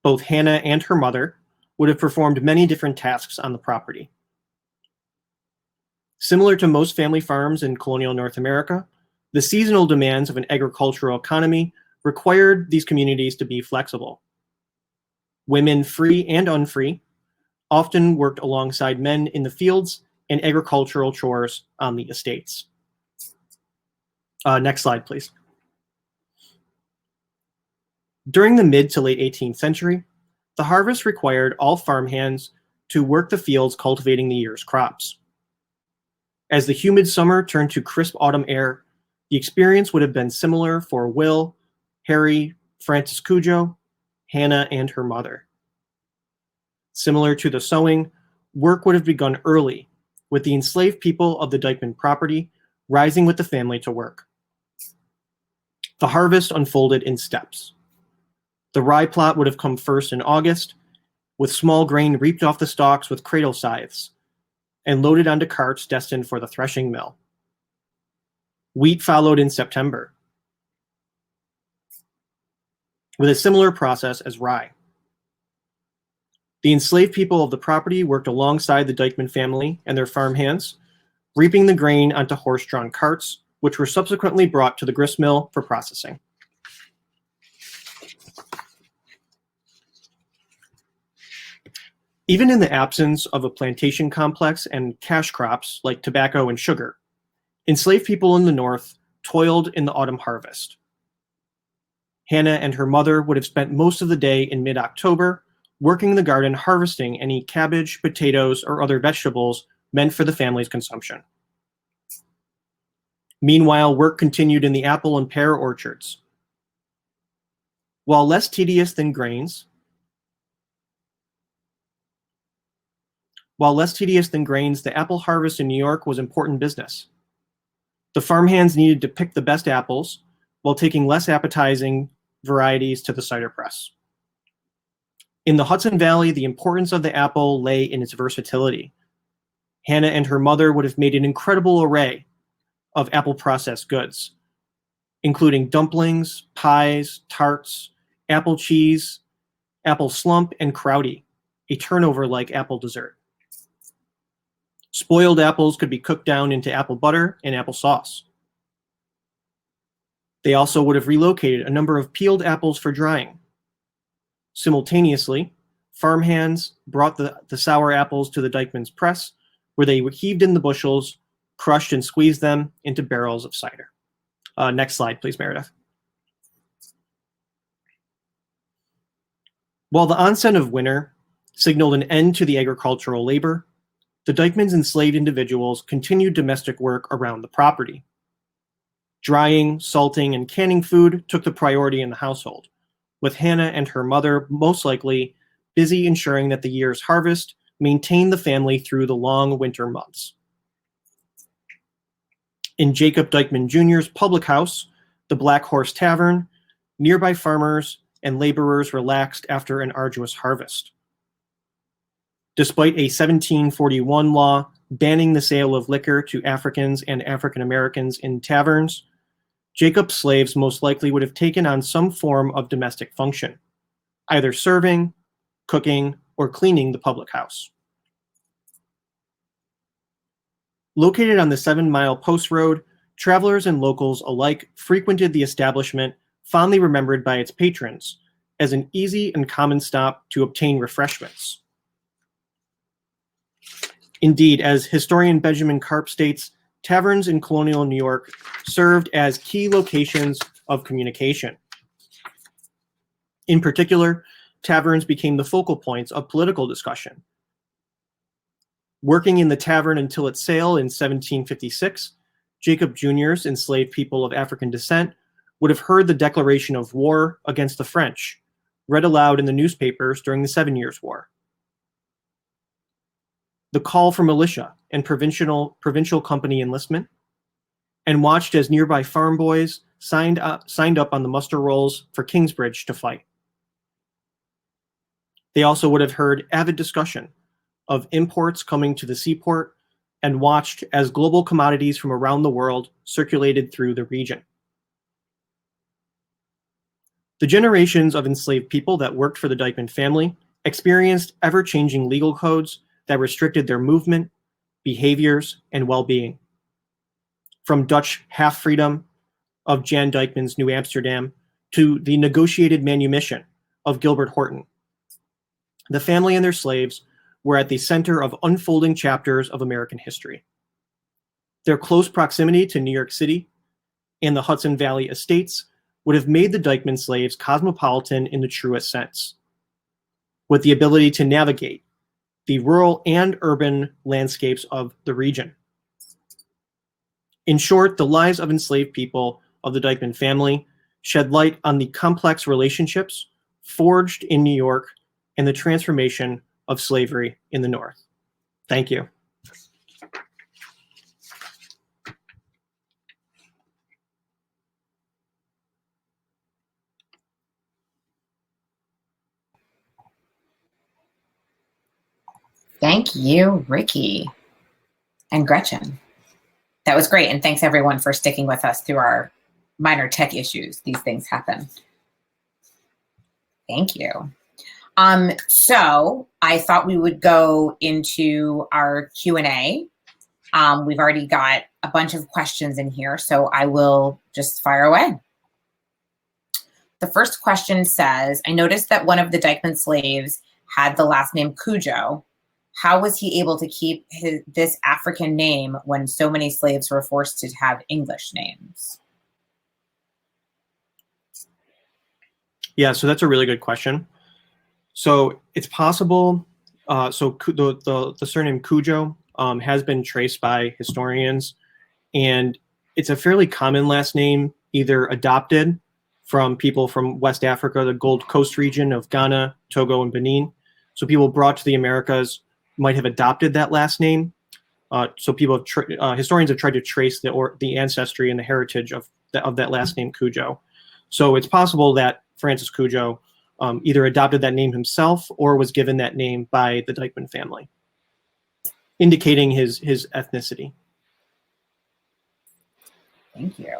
Both Hannah and her mother would have performed many different tasks on the property. Similar to most family farms in colonial North America, the seasonal demands of an agricultural economy required these communities to be flexible. Women, free and unfree, often worked alongside men in the fields and agricultural chores on the estates. Next slide, please. During the mid to late 18th century, the harvest required all farmhands to work the fields cultivating the year's crops. As the humid summer turned to crisp autumn air, the experience would have been similar for Will, Harry, Francis Cujo, Hannah, and her mother. Similar to the sowing, work would have begun early, with the enslaved people of the Dyckman property rising with the family to work. The harvest unfolded in steps. The rye plot would have come first in August, with small grain reaped off the stalks with cradle scythes and loaded onto carts destined for the threshing mill. Wheat followed in September, with a similar process as rye. The enslaved people of the property worked alongside the Dyckman family and their farmhands, reaping the grain onto horse-drawn carts, which were subsequently brought to the grist mill for processing. Even in the absence of a plantation complex and cash crops like tobacco and sugar, enslaved people in the North toiled in the autumn harvest. Hannah and her mother would have spent most of the day in mid-October working the garden harvesting any cabbage, potatoes, or other vegetables meant for the family's consumption. Meanwhile, work continued in the apple and pear orchards. While less tedious than grains, the apple harvest in New York was important business. The farmhands needed to pick the best apples while taking less appetizing varieties to the cider press. In the Hudson Valley, the importance of the apple lay in its versatility. Hannah and her mother would have made an incredible array of apple processed goods, including dumplings, pies, tarts, apple cheese, apple slump, and crowdy, a turnover-like apple dessert. Spoiled apples could be cooked down into apple butter and apple sauce. They also would have relocated a number of peeled apples for drying. Simultaneously, farmhands brought the sour apples to the Dyckman's press, where they heaved in the bushels, crushed and squeezed them into barrels of cider. Next slide, please, Meredith. While the onset of winter signaled an end to the agricultural labor, the Dyckmans enslaved individuals continued domestic work around the property. Drying, salting, and canning food took the priority in the household, with Hannah and her mother most likely busy ensuring that the year's harvest maintained the family through the long winter months. In Jacob Dyckman Jr.'s public house, the Black Horse Tavern, nearby farmers and laborers relaxed after an arduous harvest. Despite a 1741 law banning the sale of liquor to Africans and African Americans in taverns, Jacob's slaves most likely would have taken on some form of domestic function, either serving, cooking, or cleaning the public house. Located on the 7-mile post road, travelers and locals alike frequented the establishment, fondly remembered by its patrons as an easy and common stop to obtain refreshments. Indeed, as historian Benjamin Karp states, taverns in colonial New York served as key locations of communication. In particular, taverns became the focal points of political discussion. Working in the tavern until its sale in 1756, Jacob Jr.'s enslaved people of African descent would have heard the declaration of war against the French, read aloud in the newspapers during the 7 Years' War. The call for militia and provincial company enlistment, and watched as nearby farm boys signed up on the muster rolls for Kingsbridge to fight. They also would have heard avid discussion of imports coming to the seaport and watched as global commodities from around the world circulated through the region. The generations of enslaved people that worked for the Dyckman family experienced ever-changing legal codes that restricted their movement, behaviors, and well-being. From Dutch half-freedom of Jan Dyckman's New Amsterdam to the negotiated manumission of Gilbert Horton, the family and their slaves were at the center of unfolding chapters of American history. Their close proximity to New York City and the Hudson Valley estates would have made the Dyckman slaves cosmopolitan in the truest sense, with the ability to navigate the rural and urban landscapes of the region. In short, the lives of enslaved people of the Dyckman family shed light on the complex relationships forged in New York and the transformation of slavery in the North. Thank you. Thank you, Ricky and Gretchen. That was great. And thanks everyone for sticking with us through our minor tech issues. These things happen. Thank you. So I thought we would go into our Q&A. We've already got a bunch of questions in here, so I will just fire away. The first question says, I noticed that one of the Dyckman slaves had the last name Cujo. How was he able to keep this African name when so many slaves were forced to have English names? Yeah, so that's a really good question. So it's possible, the surname Cujo has been traced by historians, and it's a fairly common last name, either adopted from people from West Africa, the Gold Coast region of Ghana, Togo, and Benin. So people brought to the Americas might have adopted that last name. So people have historians have tried to trace the ancestry and the heritage of that last name Cujo. So it's possible that Francis Cujo either adopted that name himself or was given that name by the Dyckman family, indicating his ethnicity. Thank you.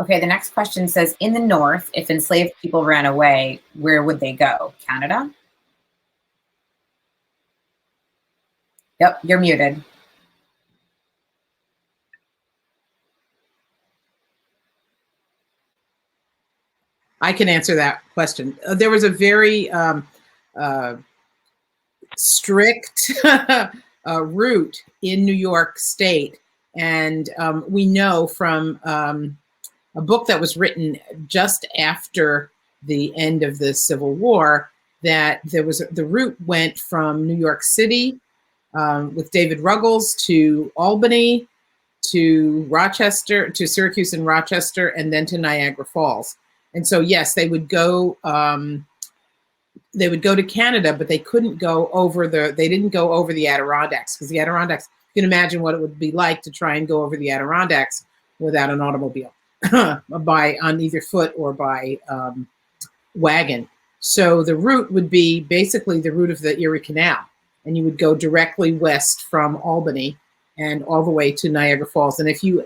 Okay, the next question says, in the North, if enslaved people ran away, where would they go? Canada? Yep, you're muted. I can answer that question. There was a very strict route in New York State. And we know from a book that was written just after the end of the Civil War that the route went from New York City with David Ruggles to Albany, to Rochester, to Syracuse and Rochester, and then to Niagara Falls. And so, yes, they would go to Canada, but they couldn't go over they didn't go over the Adirondacks, because the Adirondacks, you can imagine what it would be like to try and go over the Adirondacks without an automobile, on either foot or by wagon. So the route would be basically the route of the Erie Canal, and you would go directly west from Albany and all the way to Niagara Falls. And if you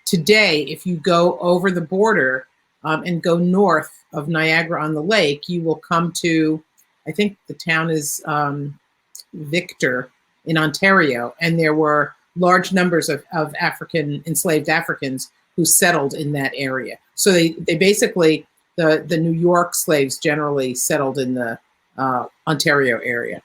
today, if you go over the border and go north of Niagara on the Lake, you will come to, I think the town is Victor in Ontario, and there were large numbers of enslaved Africans who settled in that area. So they basically, the New York slaves generally settled in the Ontario area.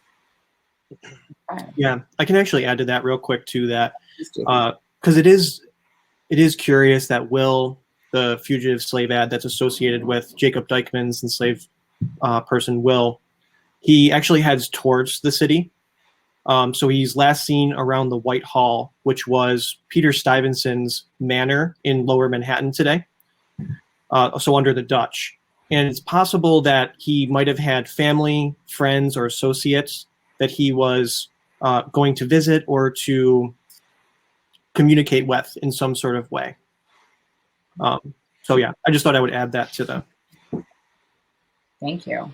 Yeah, I can actually add to that real quick to that, because it is curious that Will, the fugitive slave ad that's associated with Jacob Dyckman's enslaved person Will, he actually heads towards the city. So he's last seen around the White Hall, which was Peter Stuyvesant's manor in Lower Manhattan today, so under the Dutch. And it's possible that he might have had family, friends, or associates that he was going to visit or to communicate with in some sort of way. So yeah, I just thought I would add that to the. Thank you.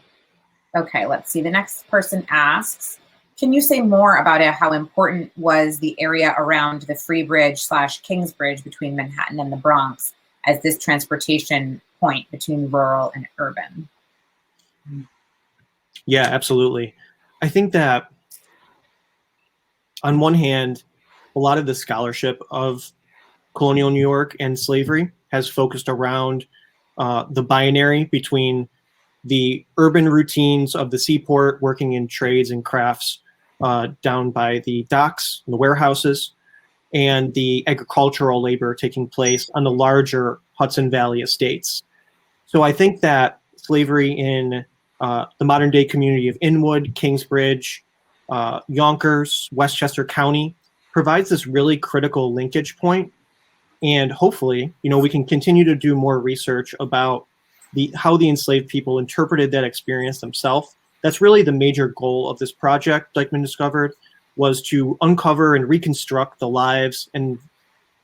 Okay, let's see. The next person asks, can you say more about it, how important was the area around the Free Bridge / Kingsbridge between Manhattan and the Bronx as this transportation point between rural and urban? Yeah, absolutely. I think that on one hand, a lot of the scholarship of colonial New York and slavery has focused around the binary between the urban routines of the seaport, working in trades and crafts down by the docks and the warehouses, and the agricultural labor taking place on the larger Hudson Valley estates. So I think that slavery in the modern day community of Inwood, Kingsbridge, Yonkers, Westchester County provides this really critical linkage point. And hopefully, we can continue to do more research about how the enslaved people interpreted that experience themselves. That's really the major goal of this project, Dyckman Discovered, was to uncover and reconstruct the lives and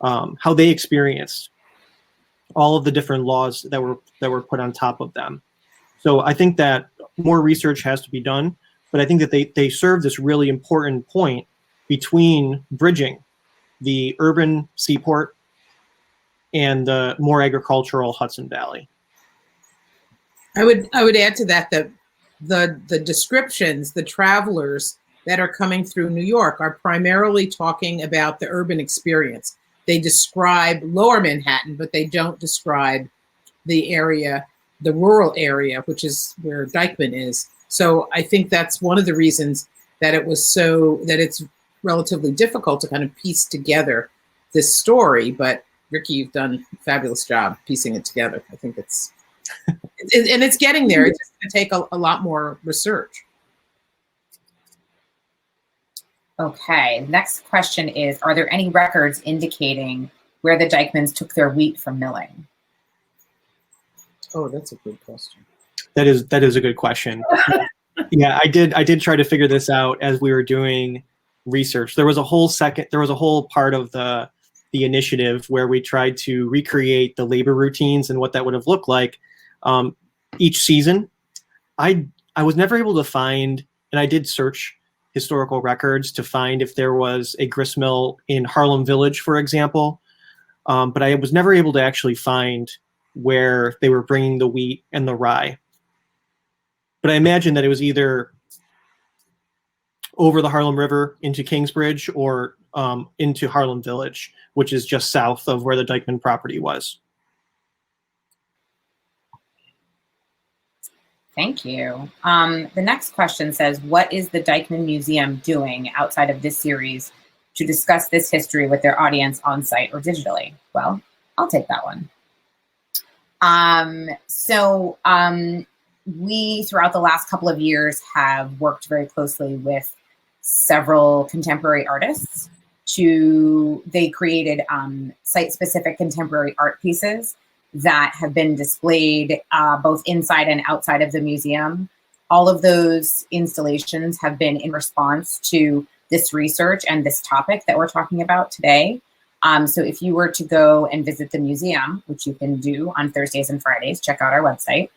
how they experienced all of the different laws that were put on top of them. So I think that more research has to be done, but I think that they serve this really important point between bridging the urban seaport and the more agricultural Hudson Valley. I would add to that the descriptions, the travelers that are coming through New York are primarily talking about the urban experience. They describe lower Manhattan, but they don't describe the area, the rural area, which is where Dyckman is. So I think that's one of the reasons that it's relatively difficult to kind of piece together this story. But Ricky, you've done a fabulous job piecing it together. I think and it's getting there. It's just going to take a lot more research. Okay, next question is, are there any records indicating where the Dyckmans took their wheat from milling? Oh, that's a good question. That is a good question. Yeah, I did try to figure this out as we were doing research. There was a whole part of the initiative where we tried to recreate the labor routines and what that would have looked like each season. I was never able to find, and I did search historical records to find if there was a grist mill in Harlem Village, for example, but I was never able to actually find where they were bringing the wheat and the rye. But I imagine that it was either over the Harlem River into Kingsbridge or into Harlem Village, which is just south of where the Dyckman property was. Thank you. The next question says, what is the Dyckman Museum doing outside of this series to discuss this history with their audience on site or digitally? Well, I'll take that one. We, throughout the last couple of years, have worked very closely with several contemporary artists. They created site-specific contemporary art pieces that have been displayed both inside and outside of the museum. All of those installations have been in response to this research and this topic that we're talking about today. So if you were to go and visit the museum, which you can do on Thursdays and Fridays, check out our website,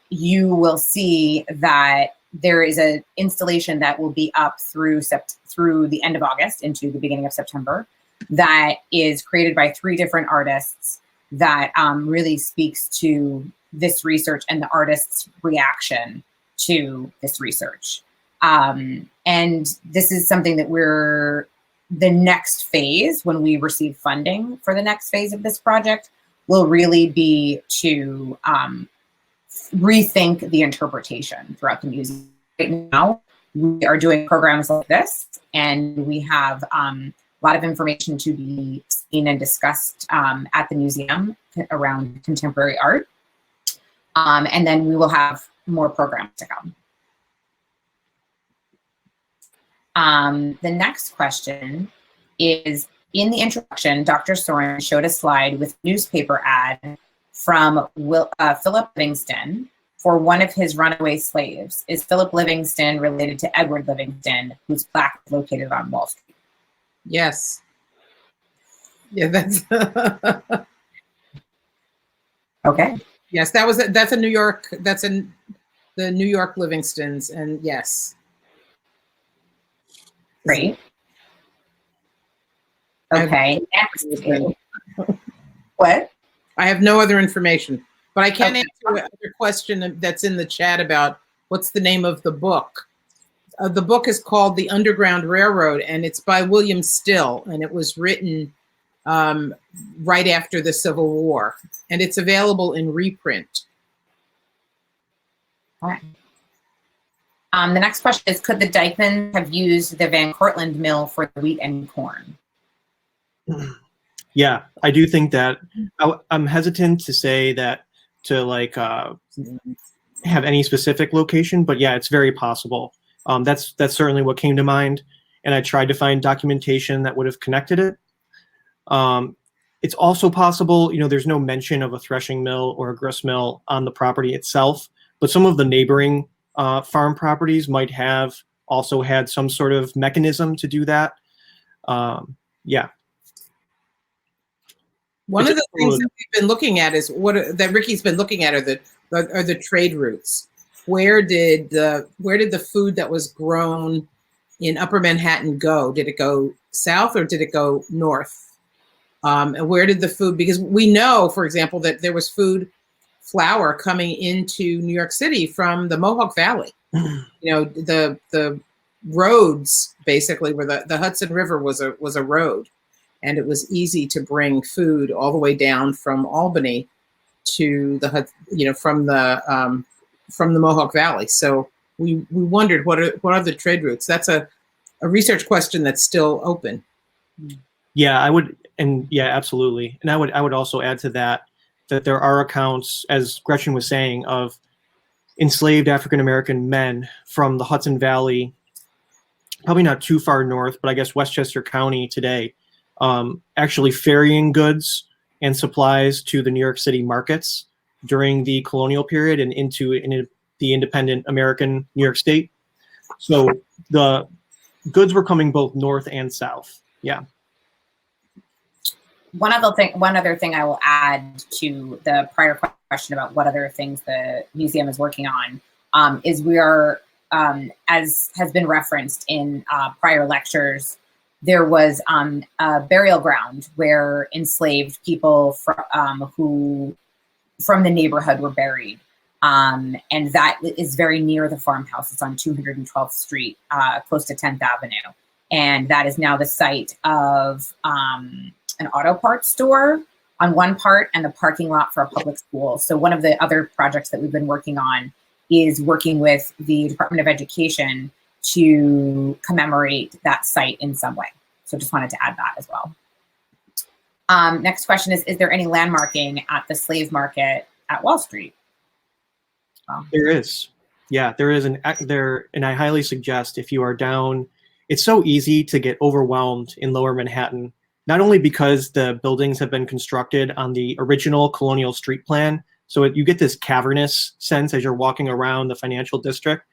you will see that there is an installation that will be up through the end of August into the beginning of September that is created by 3 different artists that really speaks to this research and the artist's reaction to this research. And this is something that the next phase, when we receive funding for the next phase of this project, will really be to rethink the interpretation throughout the museum. Right now, we are doing programs like this, and we have a lot of information to be seen and discussed at the museum around contemporary art. And then we will have more programs to come. The next question is, in the introduction, Dr. Sorin showed a slide with a newspaper ad from Philip Livingston for one of his runaway slaves. Is Philip Livingston related to Edward Livingston, whose plaque is located on Wall Street? Yes. Yeah, that's Okay. Yes, that's a New York. That's in the New York Livingstons, and yes. Great. Okay. Next. What? I have no other information, but I can Okay. answer another question that's in the chat about what's the name of the book. The book is called The Underground Railroad, and it's by William Still, and it was written right after the Civil War, and it's available in reprint. All right. The next question is, could the Dyckmans have used the Van Cortlandt mill for wheat and corn? Yeah, I do think that. I'm hesitant to say that to like have any specific location, but yeah, it's very possible. That's certainly what came to mind, and I tried to find documentation that would have connected it. It's also possible, there's no mention of a threshing mill or a grist mill on the property itself, but some of the neighboring farm properties might have also had some sort of mechanism to do that. Yeah. One of the things that we've been looking at is that Ricky's been looking at are the trade routes. Where did the food that was grown in Upper Manhattan go? Did it go south or did it go north? And where did the food? Because we know, for example, that there was flour coming into New York City from the Mohawk Valley. The roads basically were the Hudson River was a road. And it was easy to bring food all the way down from Albany to from the Mohawk Valley. So we wondered what are the trade routes. That's a research question that's still open. Yeah, I would, and yeah, absolutely. And I would also add to that there are accounts, as Gretchen was saying, of enslaved African American men from the Hudson Valley, probably not too far north, but I guess Westchester County today. Actually ferrying goods and supplies to the New York City markets during the colonial period and into the independent American New York State. So the goods were coming both north and south. Yeah. One other thing I will add to the prior question about what other things the museum is working on is we are, as has been referenced in prior lectures, there was a burial ground where enslaved people who from the neighborhood were buried. And that is very near the farmhouse. It's on 212th Street, close to 10th Avenue. And that is now the site of an auto parts store on one part and the parking lot for a public school. So one of the other projects that we've been working on is working with the Department of Education to commemorate that site in some way. So just wanted to add that as well. Next question is there any landmarking at the slave market at Wall Street? There is. Yeah, there is. And I highly suggest if you are down, it's so easy to get overwhelmed in Lower Manhattan, not only because the buildings have been constructed on the original colonial street plan, so you get this cavernous sense as you're walking around the financial district.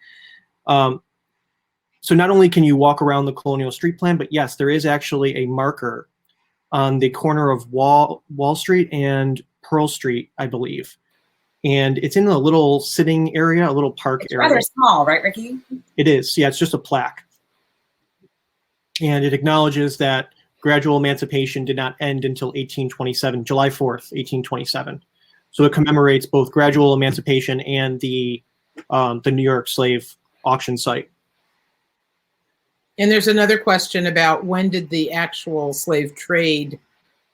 So not only can you walk around the colonial street plan, but yes, there is actually a marker on the corner of Wall Street and Pearl Street, I believe. And it's in a little sitting area, a little park area. Rather small, right, Ricky? It is. Yeah, it's just a plaque. And it acknowledges that gradual emancipation did not end until 1827, July 4th, 1827. So it commemorates both gradual emancipation and the New York slave auction site. And there's another question about when did the actual slave trade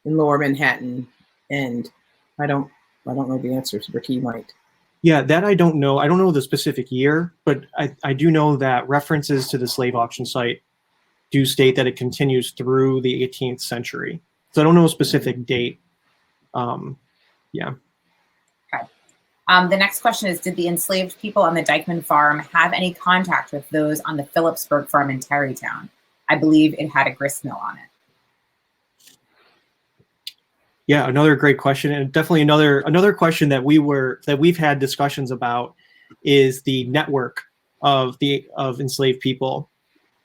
in Lower Manhattan end? I don't know the answers. Ricky might. Yeah, that I don't know. I don't know the specific year, but I do know that references to the slave auction site do state that it continues through the 18th century. So I don't know a specific date. Yeah. Okay. The next question is, did the enslaved people on the Dyckman farm have any contact with those on the Phillipsburg farm in Terrytown? I believe it had a grist mill on it. Yeah, another great question, and definitely another question that we've had discussions about is the network of enslaved people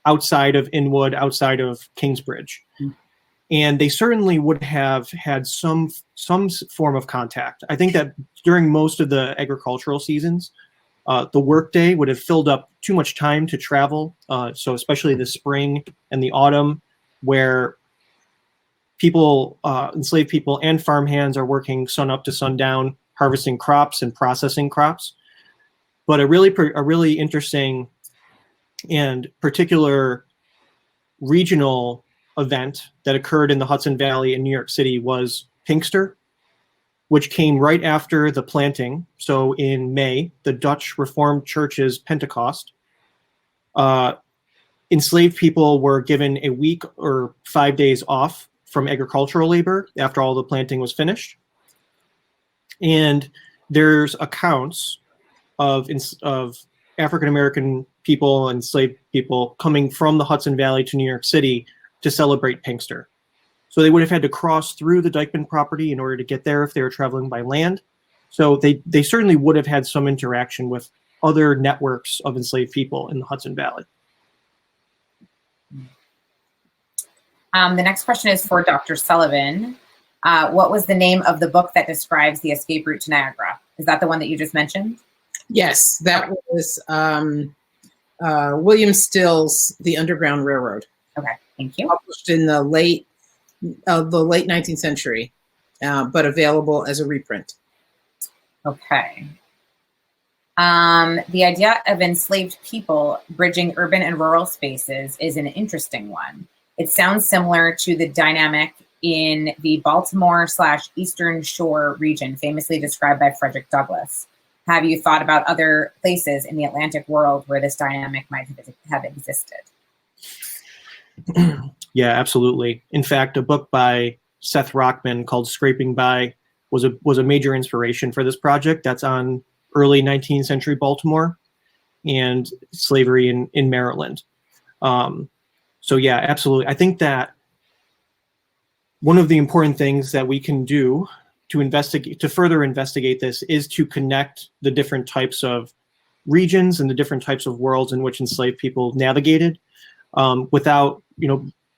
outside of Inwood, outside of Kingsbridge. and they certainly would have had some form of contact. I think that during most of the agricultural seasons, the workday would have filled up too much time to travel. So especially the spring and the autumn, where people, enslaved people and farmhands are working sun up to sundown, harvesting crops and processing crops. But a really interesting and particular regional event that occurred in the Hudson Valley in New York City was Pinkster, which came right after the planting. So in May, the Dutch Reformed Church's Pentecost, enslaved people were given a week or 5 days off from agricultural labor after all the planting was finished. And there's accounts of African-American people, enslaved people, coming from the Hudson Valley to New York City to celebrate Pinkster. So they would have had to cross through the Dyckman property in order to get there if they were traveling by land. So they certainly would have had some interaction with other networks of enslaved people in the Hudson Valley. The next question is for Dr. Sullivan. What was the name of the book that describes the escape route to Niagara? Is that the one that you just mentioned? Yes, that was William Still's The Underground Railroad. Okay, thank you. Published in the late 19th century, but available as a reprint. Okay. The idea of enslaved people bridging urban and rural spaces is an interesting one. It sounds similar to the dynamic in the Baltimore/Eastern Shore region, famously described by Frederick Douglass. Have you thought about other places in the Atlantic world where this dynamic might have existed? Yeah, absolutely. In fact, a book by Seth Rockman called Scraping By was a major inspiration for this project. That's on early 19th century Baltimore and slavery in Maryland. So yeah, absolutely. I think that one of the important things that we can do to further investigate this is to connect the different types of regions and the different types of worlds in which enslaved people navigated, without,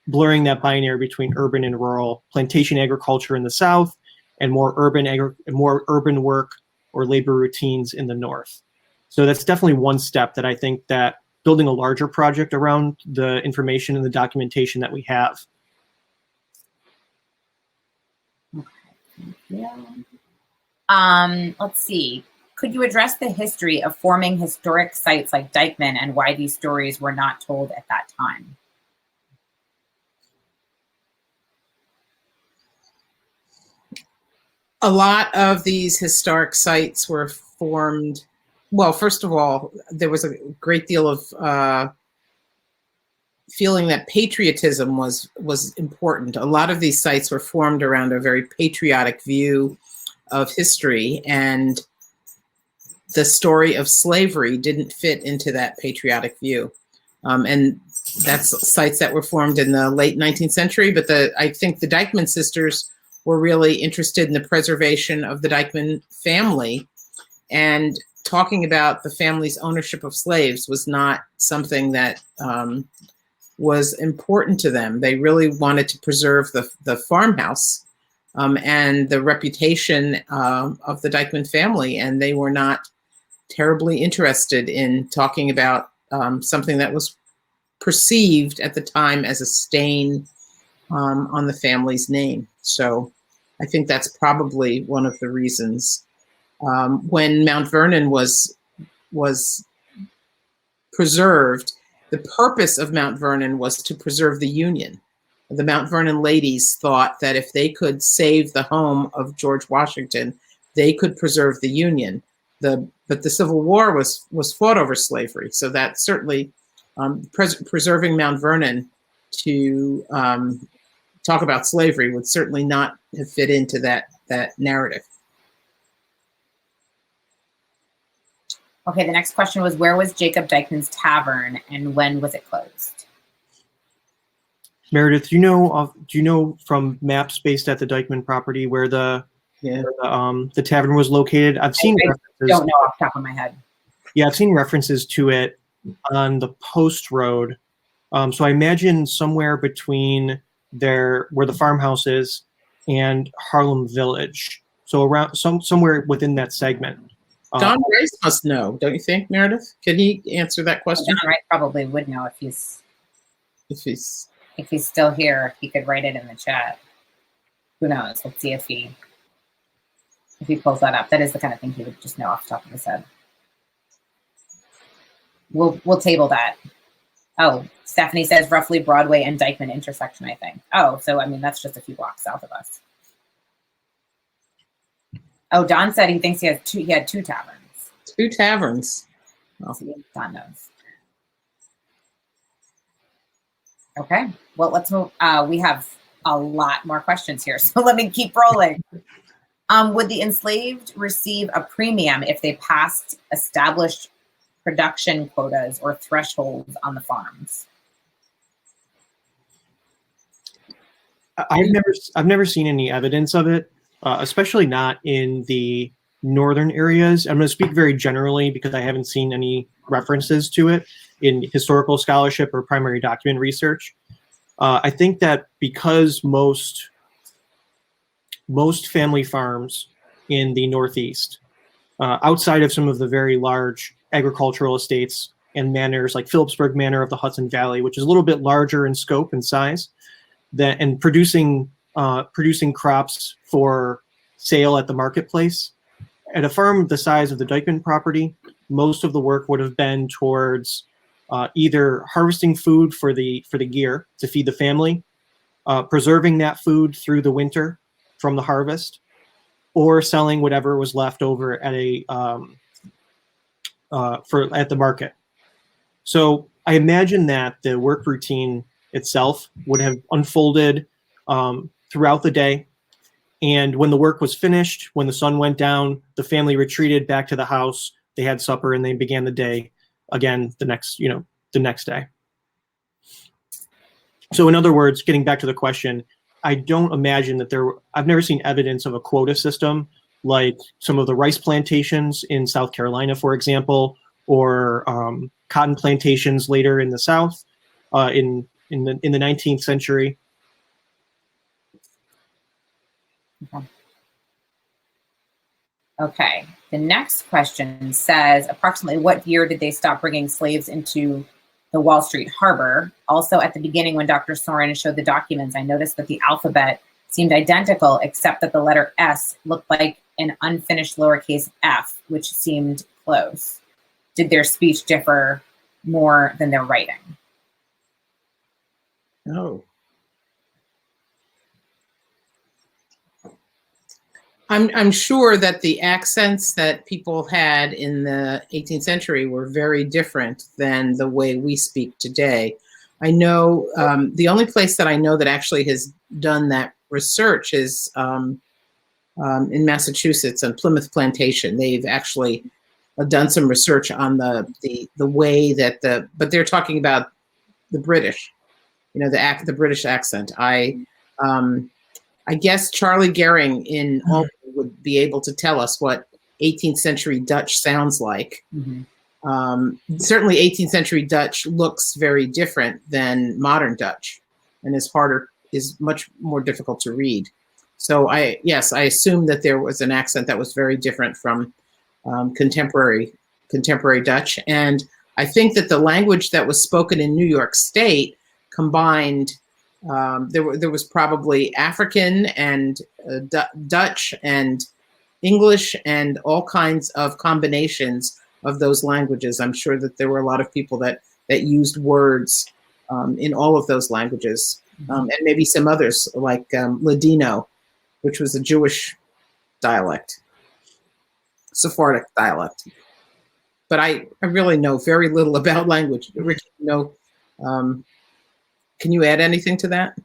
blurring that binary between urban and rural, plantation agriculture in the South and more urban work or labor routines in the North. So that's definitely one step that I think that building a larger project around the information and the documentation that we have. Yeah. Let's see. Could you address the history of forming historic sites like Dyckman and why these stories were not told at that time? A lot of these historic sites were formed. Well, first of all, there was a great deal of feeling that patriotism was important. A lot of these sites were formed around a very patriotic view of history, and the story of slavery didn't fit into that patriotic view. And that's sites that were formed in the late 19th century, but I think the Dyckman sisters were really interested in the preservation of the Dyckman family, and talking about the family's ownership of slaves was not something that was important to them. They really wanted to preserve the farmhouse and the reputation of the Dyckman family, and they were not terribly interested in talking about something that was perceived at the time as a stain on the family's name. So I think that's probably one of the reasons. When Mount Vernon was preserved, the purpose of Mount Vernon was to preserve the Union. The Mount Vernon ladies thought that if they could save the home of George Washington, they could preserve the Union. But the Civil War was fought over slavery, so that certainly preserving Mount Vernon to talk about slavery would certainly not have fit into that narrative. Okay, the next question was, where was Jacob Dyckman's Tavern and when was it closed? Meredith, do you know from maps based at the Dyckman property where the tavern was located? I've seen I don't know off the top of my head. Yeah, I've seen references to it on the Post Road. So I imagine somewhere between there where the farmhouse is, and Harlem Village. So around somewhere within that segment. Don Rice must know, don't you think, Meredith? Can he answer that question? Don Rice probably would know if he's still here. He could write it in the chat. Who knows? Let's see if he pulls that up. That is the kind of thing he would just know off the top of his head. We'll table that. Oh, Stephanie says roughly Broadway and Dyckman intersection, I think. Oh, so I mean that's just a few blocks south of us. Oh, Don said he thinks he had two taverns. Two taverns. Oh. Don knows. Okay. Well, let's move. We have a lot more questions here, so let me keep rolling. Would the enslaved receive a premium if they passed established production quotas or thresholds on the farms? I've never seen any evidence of it, especially not in the northern areas. I'm going to speak very generally because I haven't seen any references to it in historical scholarship or primary document research. I think that because most family farms in the Northeast, outside of some of the very large agricultural estates and manors like Phillipsburg Manor of the Hudson Valley, which is a little bit larger in scope and size, and producing crops for sale at the marketplace. At a farm the size of the Dyckman property, most of the work would have been towards either harvesting food for the gear to feed the family, preserving that food through the winter from the harvest, or selling whatever was left over at at the market. So I imagine that the work routine itself would have unfolded throughout the day. And when the work was finished, when the sun went down, the family retreated back to the house, they had supper, and they began the day again the next day. So in other words, getting back to the question, I don't imagine that I've never seen evidence of a quota system like some of the rice plantations in South Carolina, for example, or cotton plantations later in the South in the 19th century. Okay. The next question says, approximately what year did they stop bringing slaves into the Wall Street harbor? Also, at the beginning, when Dr. Sorin showed the documents, I noticed that the alphabet seemed identical, except that the letter S looked like an unfinished lowercase f, which seemed close. Did their speech differ more than their writing? No. I'm sure that the accents that people had in the 18th century were very different than the way we speak today. I know the only place that I know that actually has done that research is in Massachusetts on Plymouth Plantation. They've actually done some research on the way that but they're talking about the British, the British accent. I guess Charlie Gehring in Albany would be able to tell us what 18th century Dutch sounds like. Mm-hmm. Certainly 18th century Dutch looks very different than modern Dutch and is much more difficult to read. So I assume that there was an accent that was very different from contemporary Dutch. And I think that the language that was spoken in New York State combined there was probably African and Dutch and English and all kinds of combinations of those languages. I'm sure that there were a lot of people that used words in all of those languages, and maybe some others like Ladino, which was a Jewish dialect, Sephardic dialect. But I really know very little about language. Rick, can you add anything to that?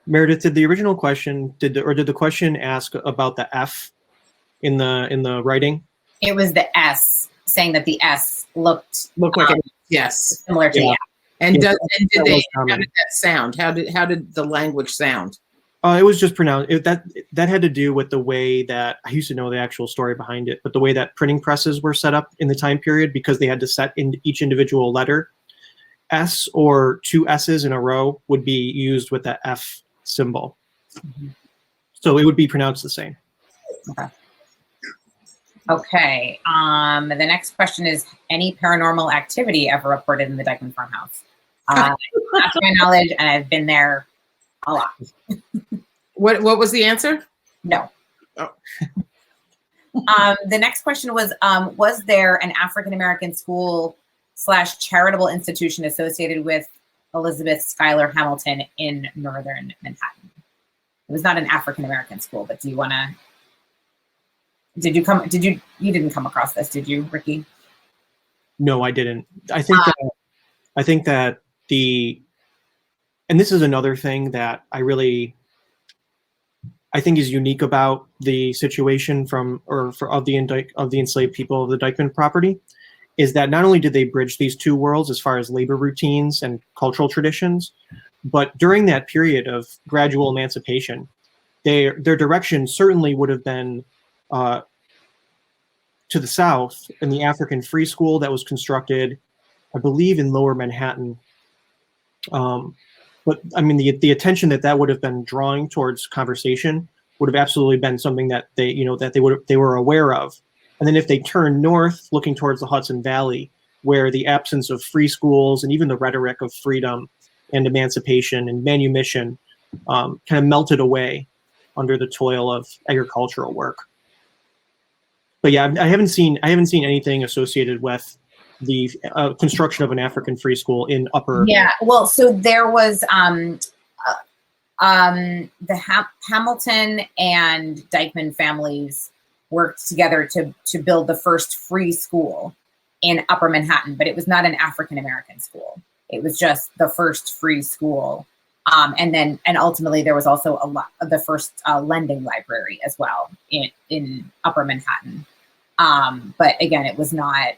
Meredith, did the original question, did the question ask about the F in the writing? It was the S, saying that the S looked like yes, similar to the F. And how did that sound? How did the language sound? It was just pronounced. That had to do with the way that I used to know the actual story behind it, but the way that printing presses were set up in the time period, because they had to set in each individual letter. S or two S's in a row would be used with that F symbol. Mhm. So it would be pronounced the same. Okay. Okay. The next question is, any paranormal activity ever reported in the Dyckman farmhouse? Not to my knowledge, and I've been there a lot. What was the answer? No. Oh. The next question was there an African-American school / charitable institution associated with Elizabeth Schuyler Hamilton in northern Manhattan? It was not an African-American school, but do you want to, you didn't come across this, did you, Ricky? No, I didn't. I think that and this is another thing that I think is unique about the situation of the enslaved people of the Dyckman property, is that not only did they bridge these two worlds as far as labor routines and cultural traditions, but during that period of gradual emancipation, their direction certainly would have been to the south in the African Free School that was constructed, I believe, in Lower Manhattan. But I mean, the attention that would have been drawing towards conversation would have absolutely been something that they were aware of. And then if they turn north, looking towards the Hudson Valley, where the absence of free schools and even the rhetoric of freedom and emancipation and manumission kind of melted away under the toil of agricultural work. But yeah, I haven't seen anything associated with the construction of an African free school in Upper. Yeah, well, so there was the Hamilton and Dyckman families worked together to build the first free school in Upper Manhattan, but it was not an African-American school. It was just the first free school. And ultimately there was also the first lending library as well in Upper Manhattan. But again, it was not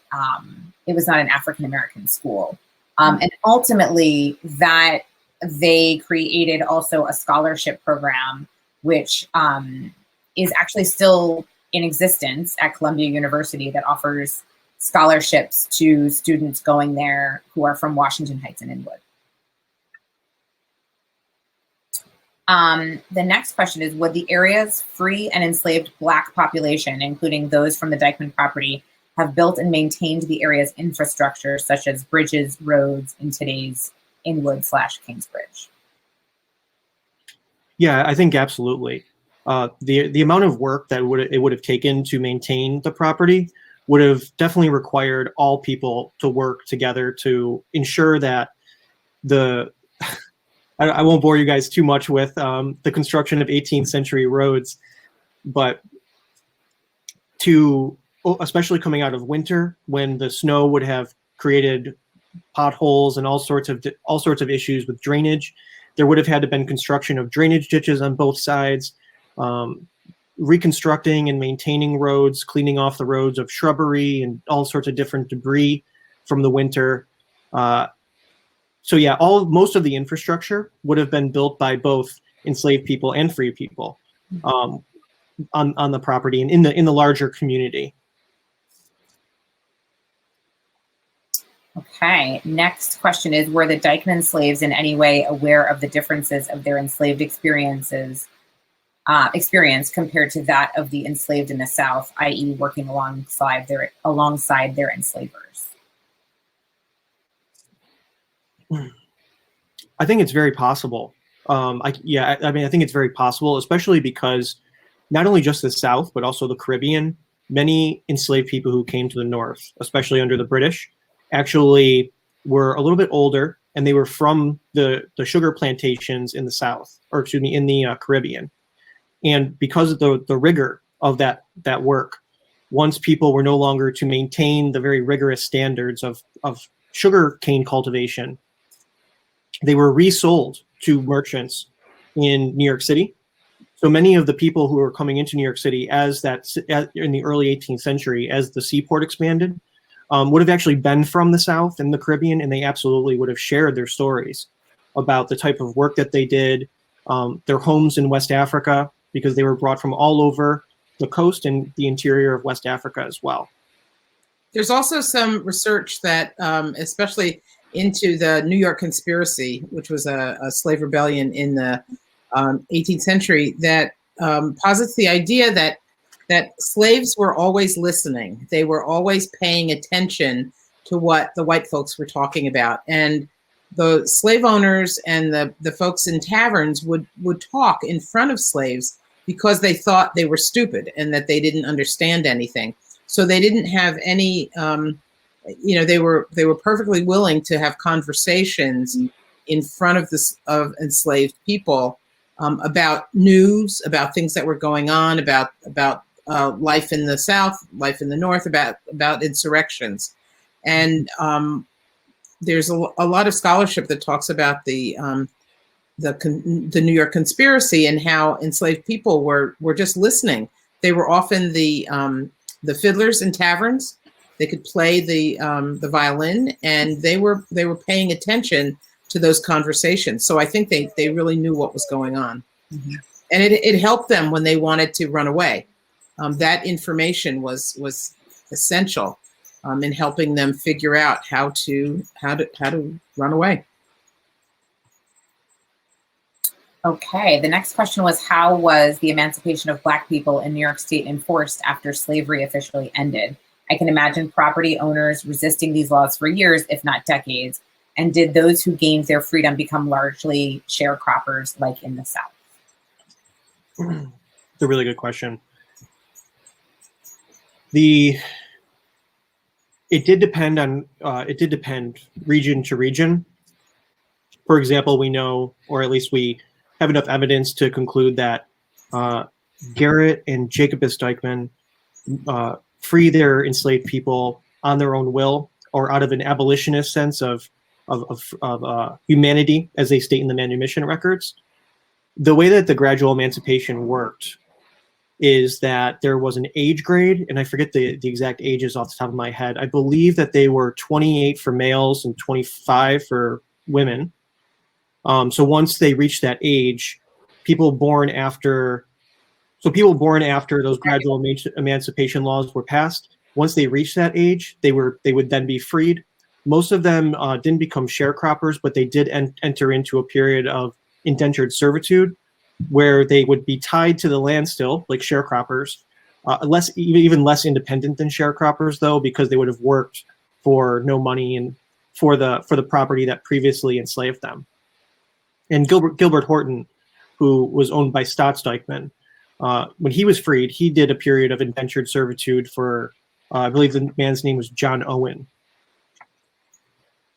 an African-American school. And ultimately that they created also a scholarship program, which is actually still in existence at Columbia University, that offers scholarships to students going there who are from Washington Heights and Inwood. The next question is, would the area's free and enslaved Black population, including those from the Dyckman property, have built and maintained the area's infrastructure, such as bridges, roads, in today's Inwood / Kingsbridge? Yeah, I think absolutely. The amount of work that it would have taken to maintain the property would have definitely required all people to work together to ensure that I won't bore you guys too much with the construction of 18th century roads, but especially coming out of winter when the snow would have created potholes and all sorts of issues with drainage, there would have had to been construction of drainage ditches on both sides, reconstructing and maintaining roads, cleaning off the roads of shrubbery and all sorts of different debris from the winter. So yeah, most of the infrastructure would have been built by both enslaved people and free people on the property and in the larger community. Okay, next question is, were the Dyckman slaves in any way aware of the differences of their enslaved experience compared to that of the enslaved in the South, i.e. working alongside their enslavers? I think it's very possible. I think it's very possible, especially because not only just the South, but also the Caribbean, many enslaved people who came to the North, especially under the British, actually were a little bit older, and they were from the sugar plantations in the South, or excuse me, in the Caribbean. And because of the rigor of that work, once people were no longer to maintain the very rigorous standards of sugar cane cultivation, they were resold to merchants in New York City. So many of the people who were coming into New York City in the early 18th century, as the seaport expanded, would have actually been from the South and the Caribbean, and they absolutely would have shared their stories about the type of work that they did, their homes in West Africa, because they were brought from all over the coast and the interior of West Africa as well. There's also some research that, especially into the New York conspiracy, which was a slave rebellion in the 18th century that posits the idea that slaves were always listening. They were always paying attention to what the white folks were talking about. And the slave owners and the folks in taverns would talk in front of slaves because they thought they were stupid and that they didn't understand anything. So they didn't have any, they were perfectly willing to have conversations in front of enslaved people about news, about things that were going on, about life in the South, life in the North, about insurrections. And there's a lot of scholarship that talks about the New York conspiracy and how enslaved people were just listening. They were often the fiddlers in taverns. They could play the violin, and they were paying attention to those conversations. So I think they really knew what was going on. Mm-hmm. And it helped them when they wanted to run away. That information was essential in helping them figure out how to run away. Okay, the next question was, how was the emancipation of Black people in New York State enforced after slavery officially ended? I can imagine property owners resisting these laws for years, if not decades. And did those who gained their freedom become largely sharecroppers like in the South? It's a really good question. It did depend region to region. For example, we know, or at least we have enough evidence to conclude that Garrett and Jacobus Dyckman free their enslaved people on their own will, or out of an abolitionist sense of humanity, as they state in the manumission records. The way that the gradual emancipation worked is that there was an age grade, and I forget the exact ages off the top of my head. I believe that they were 28 for males and 25 for women. So once they reached that age, people born after those gradual emancipation laws were passed, once they reached that age, they would then be freed. Most of them didn't become sharecroppers, but they did enter into a period of indentured servitude, where they would be tied to the land still, like sharecroppers, even less independent than sharecroppers, though, because they would have worked for no money and for the property that previously enslaved them. And Gilbert Horton, who was owned by Stotts Dyckman, when he was freed, he did a period of indentured servitude for, I believe the man's name was John Owen.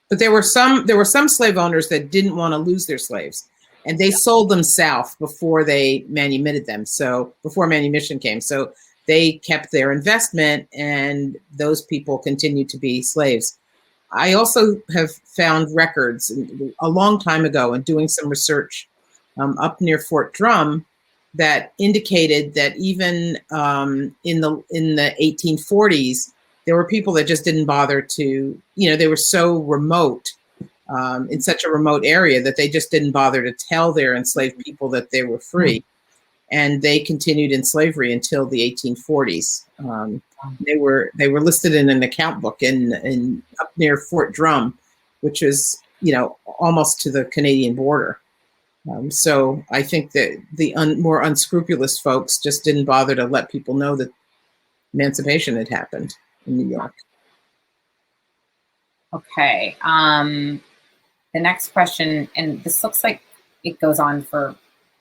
But there were some slave owners that didn't want to lose their slaves, and they sold them south before they manumitted them. So before manumission came, so they kept their investment, and those people continued to be slaves. I also have found records a long time ago and doing some research up near Fort Drum that indicated that even in the 1840s, there were people that just didn't bother to, they were so remote, in such a remote area, that they just didn't bother to tell their enslaved people that they were free. And they continued in slavery until the 1840s. They were listed in an account book in up near Fort Drum, which is, almost to the Canadian border. So I think that the more unscrupulous folks just didn't bother to let people know that emancipation had happened in New York. Okay. The next question, and this looks like it goes on for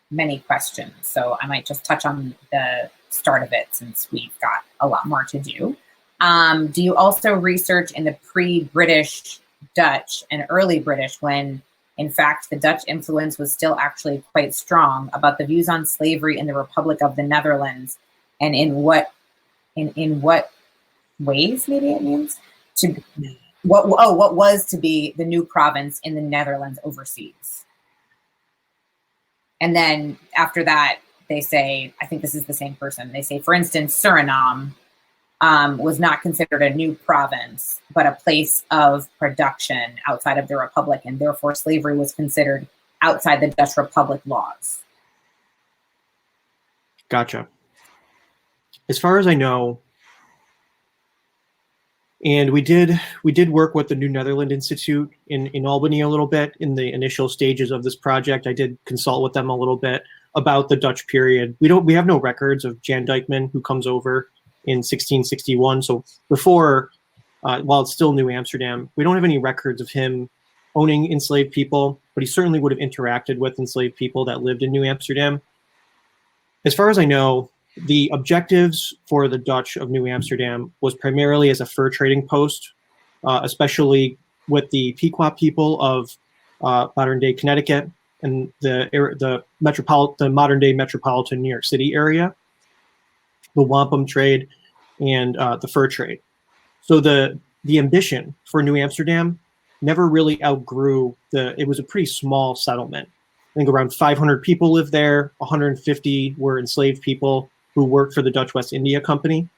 many questions, so I might just touch on the start of it since we've got a lot more to do. Do you also research in the pre-British Dutch and early British, when in fact the Dutch influence was still actually quite strong, about the views on slavery in the Republic of the Netherlands, and in what ways, maybe it means, what was to be the new province in the Netherlands overseas? And then after that, they say, I think this is the same person, they say, for instance, Suriname was not considered a new province, but a place of production outside of the Republic, and therefore slavery was considered outside the Dutch Republic laws. Gotcha. As far as I know, And we did work with the New Netherland Institute in Albany a little bit in the initial stages of this project. I did consult with them a little bit about the Dutch period. We have no records of Jan Dyckman, who comes over in 1661. So before, while it's still New Amsterdam, we don't have any records of him owning enslaved people, but he certainly would have interacted with enslaved people that lived in New Amsterdam. As far as I know, the objectives for the Dutch of New Amsterdam was primarily as a fur trading post, especially with the Pequot people of modern-day Connecticut and the modern-day metropolitan New York City area, the wampum trade, and the fur trade. So the ambition for New Amsterdam never really outgrew it was a pretty small settlement. I think around 500 people lived there, 150 were enslaved people who worked for the Dutch West India Company.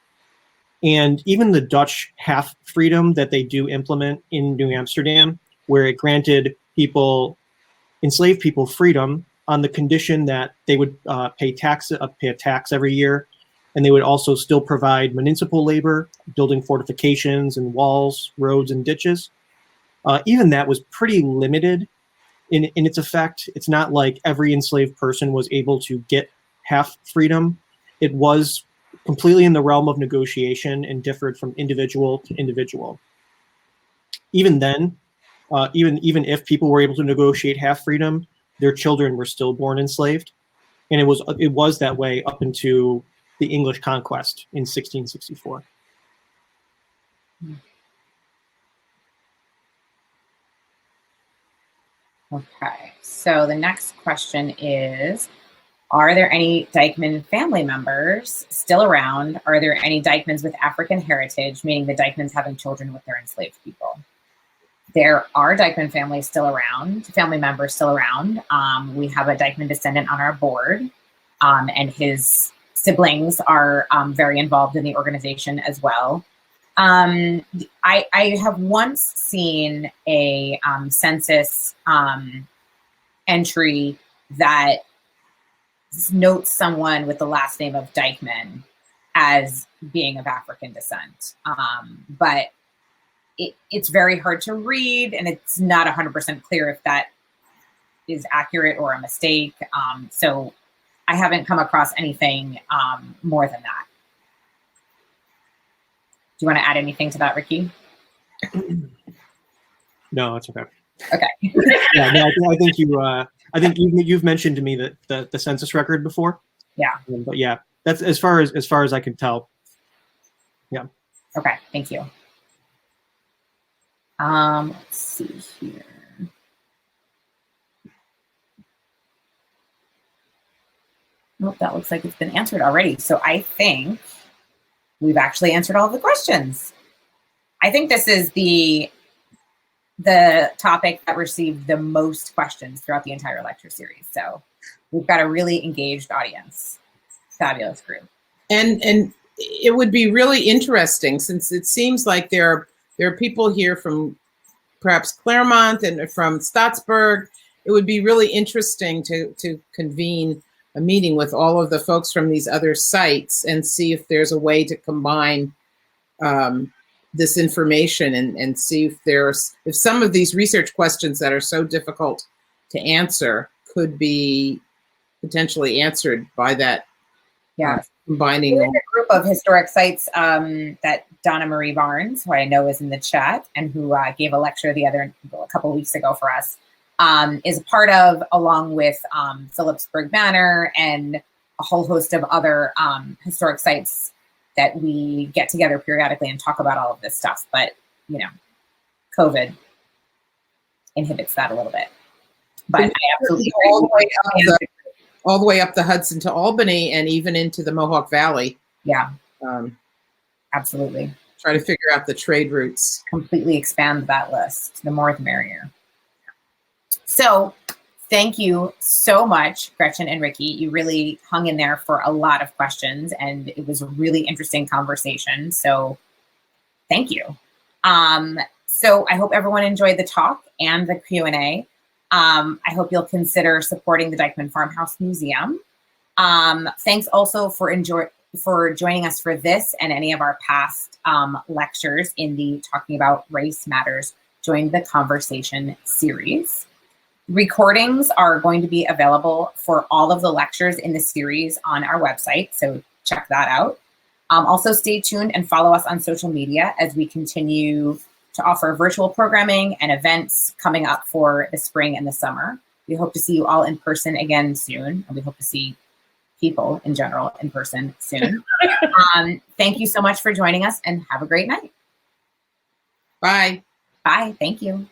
And even the Dutch half freedom that they do implement in New Amsterdam, where it granted enslaved people freedom on the condition that they would pay a tax every year, and they would also still provide municipal labor, building fortifications and walls, roads, and ditches. Even that was pretty limited in its effect. It's not like every enslaved person was able to get half freedom. It was completely in the realm of negotiation and differed from individual to individual. Even then, even if people were able to negotiate half freedom, their children were still born enslaved, and it was that way up into the English conquest in 1664. Okay, so the next question is, are there any Dyckman family members still around? Are there any Dyckmans with African heritage, meaning the Dyckmans having children with their enslaved people? There are Dyckman families still around, family members still around. We have a Dyckman descendant on our board, and his siblings are very involved in the organization as well. I have once seen a census entry that notes someone with the last name of Dyckman as being of African descent. But it's very hard to read, and it's not 100% clear if that is accurate or a mistake. So I haven't come across anything more than that. Do you want to add anything to that, Ricky? No, it's okay. Okay. Yeah, no, I think you've mentioned to me that the census record before. Yeah. But yeah, that's as far as I can tell. Yeah. Okay. Thank you. Let's see here. Nope, that looks like it's been answered already. So I think we've actually answered all the questions. I think this is the topic that received the most questions throughout the entire lecture series. So we've got a really engaged audience. Fabulous group. And it would be really interesting, since it seems like there are people here from perhaps Claremont and from Staatsburg. It would be really interesting to convene a meeting with all of the folks from these other sites and see if there's a way to combine this information and see if some of these research questions that are so difficult to answer could be potentially answered by that. Yeah, combining a group of historic sites that Donna Marie Barnes, who I know is in the chat and who gave a lecture a couple of weeks ago for us, is a part of, along with Phillipsburg Manor and a whole host of other historic sites that we get together periodically and talk about all of this stuff. But, you know, COVID inhibits that a little bit. But I absolutely agree. All the way up the Hudson to Albany and even into the Mohawk Valley. Yeah, absolutely. Try to figure out the trade routes. Completely expand that list. The more, the merrier. So thank you so much, Gretchen and Ricky. You really hung in there for a lot of questions, and it was a really interesting conversation. So thank you. So I hope everyone enjoyed the talk and the Q&A. I hope you'll consider supporting the Dyckman Farmhouse Museum. Thanks also for for joining us for this and any of our past lectures in the Talking About Race Matters Join the Conversation series. Recordings are going to be available for all of the lectures in the series on our website, so check that out. Also stay tuned and follow us on social media as we continue to offer virtual programming and events coming up for the spring and the summer. We hope to see you all in person again soon, and we hope to see people in general in person soon. Thank you so much for joining us, and have a great night. Bye. Bye. Thank you.